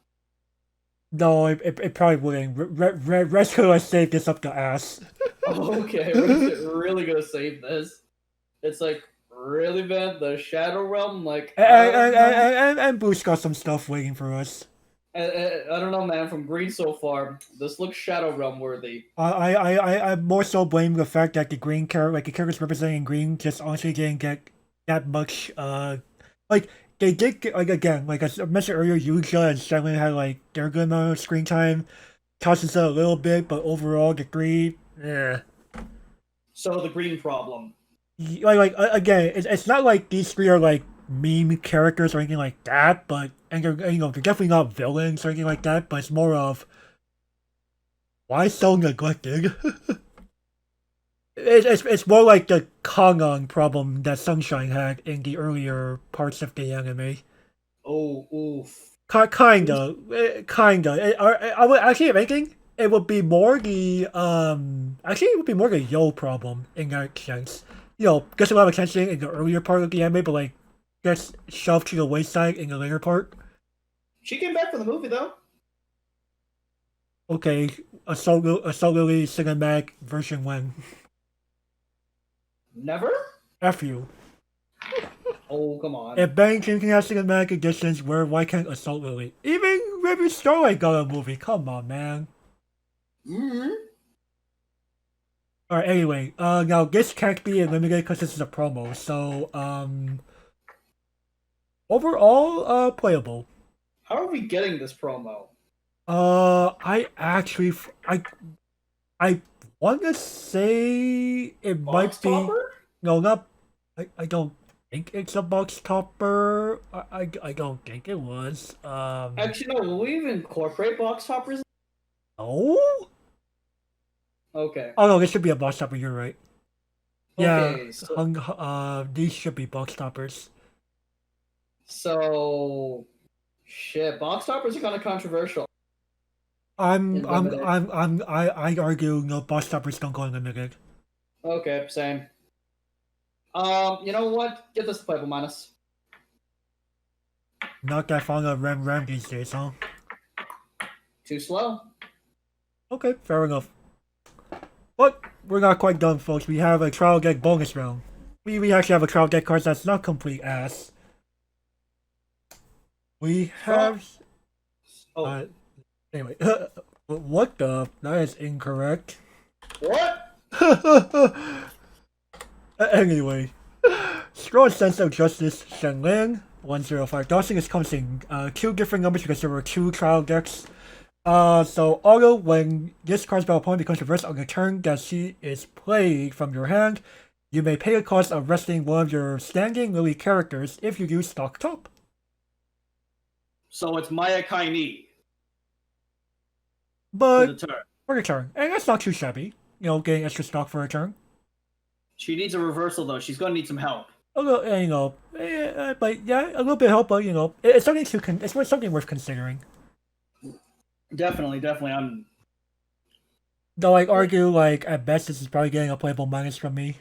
No, it probably wouldn't. Red's gonna save this up the ass. Okay, Red's really gonna save this. It's like, really, man? The Shadow Realm? Like, and Boost got some stuff waiting for us. I don't know, man. From green so far, this looks Shadow Realm worthy. I more so blame the fact that the green the characters representing green just honestly didn't get that much. Like they did get, like, again, like I mentioned earlier, Yuja and Shenlin had like their good amount of screen time. Tosses out a little bit, but overall the green, yeah. So the green problem. Again, it's not like these 3 are like meme characters or anything like that, but they're definitely not villains or anything like that, but it's more of why so neglected. it's more like the Kangon problem that Sunshine had in the earlier parts of the anime. Oh, oof. Kinda. I would actually, if anything, it would be more the Yo problem in that sense. Gets a lot of attention in the earlier part of the anime, but like gets shoved to the wayside in the later part. She came back for the movie though. Okay, Assault Lily cinematic version when? Never? F you. Oh, come on. If Bennington can have cinematic editions, why can't Assault Lily? Even Ruby Starlight got a movie. Come on, man. Mm-hmm. Alright, anyway, now this can't be eliminated because this is a promo, so, overall, playable. How are we getting this promo? I want to say it might be... Topper? No, not... I don't think it's a box topper. I don't think it was. Actually, no, will we even incorporate box toppers? No? Okay. Oh no, this should be a box topper, you're right. Okay, yeah, these should be box toppers. So... Shit, box toppers are kind of controversial. I argue no, box toppers don't go unlimited. Okay, same. You know what? Give this a playable minus. Not that fond of Ram these days, huh? Too slow. Okay, fair enough. But we're not quite done, folks. We have a trial deck bonus round. We actually have a trial deck card that's not complete ass. We have... Oh. Anyway. What the? That is incorrect. What? Anyway, strong sense of justice, Shenling, 105. Dosing is comes in two different numbers because there were two trial decks. So auto, when this card's battle opponent becomes reversed on the turn that she is played from your hand, you may pay the cost of resting one of your standing Lily characters if you use stock top. So it's Maya Kaini for But the turn. for the turn, and that's not too shabby. You know, getting extra stock for a turn. She needs a reversal though. She's gonna need some help. A little, but yeah, a little bit of help, but it's something it's something worth considering. Definitely. I'm. Though I'd argue, like, at best, this is probably getting a playable minus from me.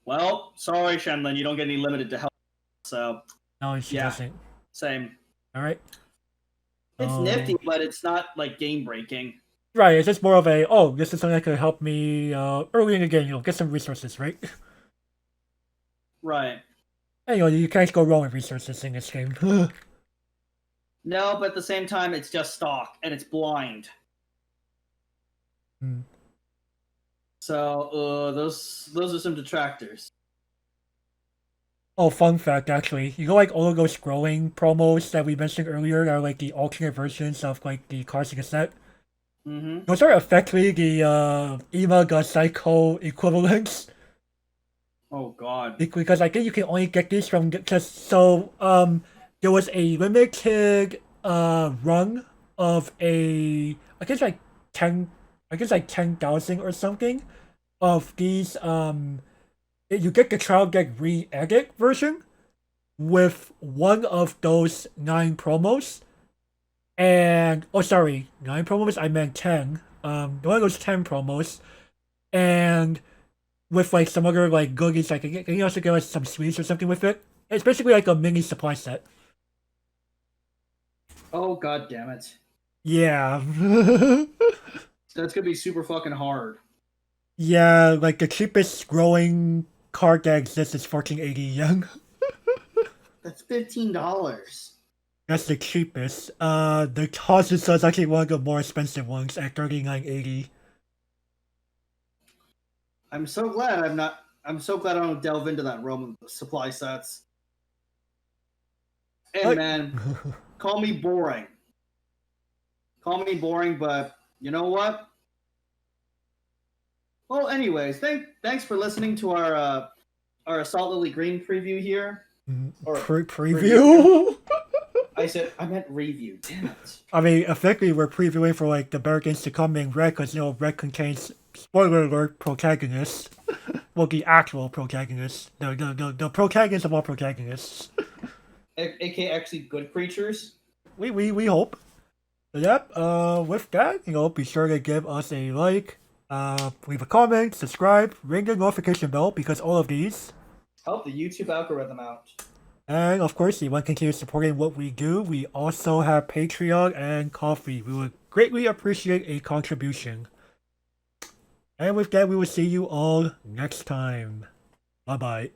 Well, sorry, Shenlin, you don't get any limited to help. So No, she doesn't. same. Alright. It's nifty, but it's not like game breaking. Right, it's just more of a, this is something that could help me early in the game, get some resources, right? Right. And, you can't go wrong with resources in this game. No, but at the same time, it's just stock and it's blind. Hmm. So those are some detractors. Oh, fun fact, actually. You know, like, all of those scrolling promos that we mentioned earlier that are, like, the alternate versions of, like, the cards in the set? Mm-hmm. Those are effectively the Ima ga Psycho equivalents. Oh, God. Because I think you can only get these from there was a limited run of I guess like 10,000 or something of these you get the trial deck re-edit version with one of those 9 promos. And 9 promos, I meant 10. One of those 10 promos, and with like some other like goodies, like can you also get like some sweets or something with it? It's basically like a mini supply set. Oh, God damn it. Yeah. That's gonna be super fucking hard. Yeah, like the cheapest growing card that exists is 1480 yen. That's $15. That's the cheapest. The Kazusa is actually one of the more expensive ones at 3980. I'm so glad I'm so glad I don't delve into that realm of supply sets. Hey, man, call me boring. Call me boring, but you know what? Well, anyways, thanks for listening to our Assault Lily Green preview here. Or preview? I meant review. Damn it. I mean, effectively, we're previewing for like the better games to come in Red, because Red contains, spoiler alert, protagonists. Well, the actual protagonists, the protagonists of all protagonists. AKA actually good creatures. We hope. So, yep. With that, be sure to give us a like, leave a comment, subscribe, ring the notification bell, because all of these help the YouTube algorithm out. And of course, if you want to continue supporting what we do, we also have Patreon and Coffee. We would greatly appreciate a contribution. And with that, we will see you all next time. Bye-bye.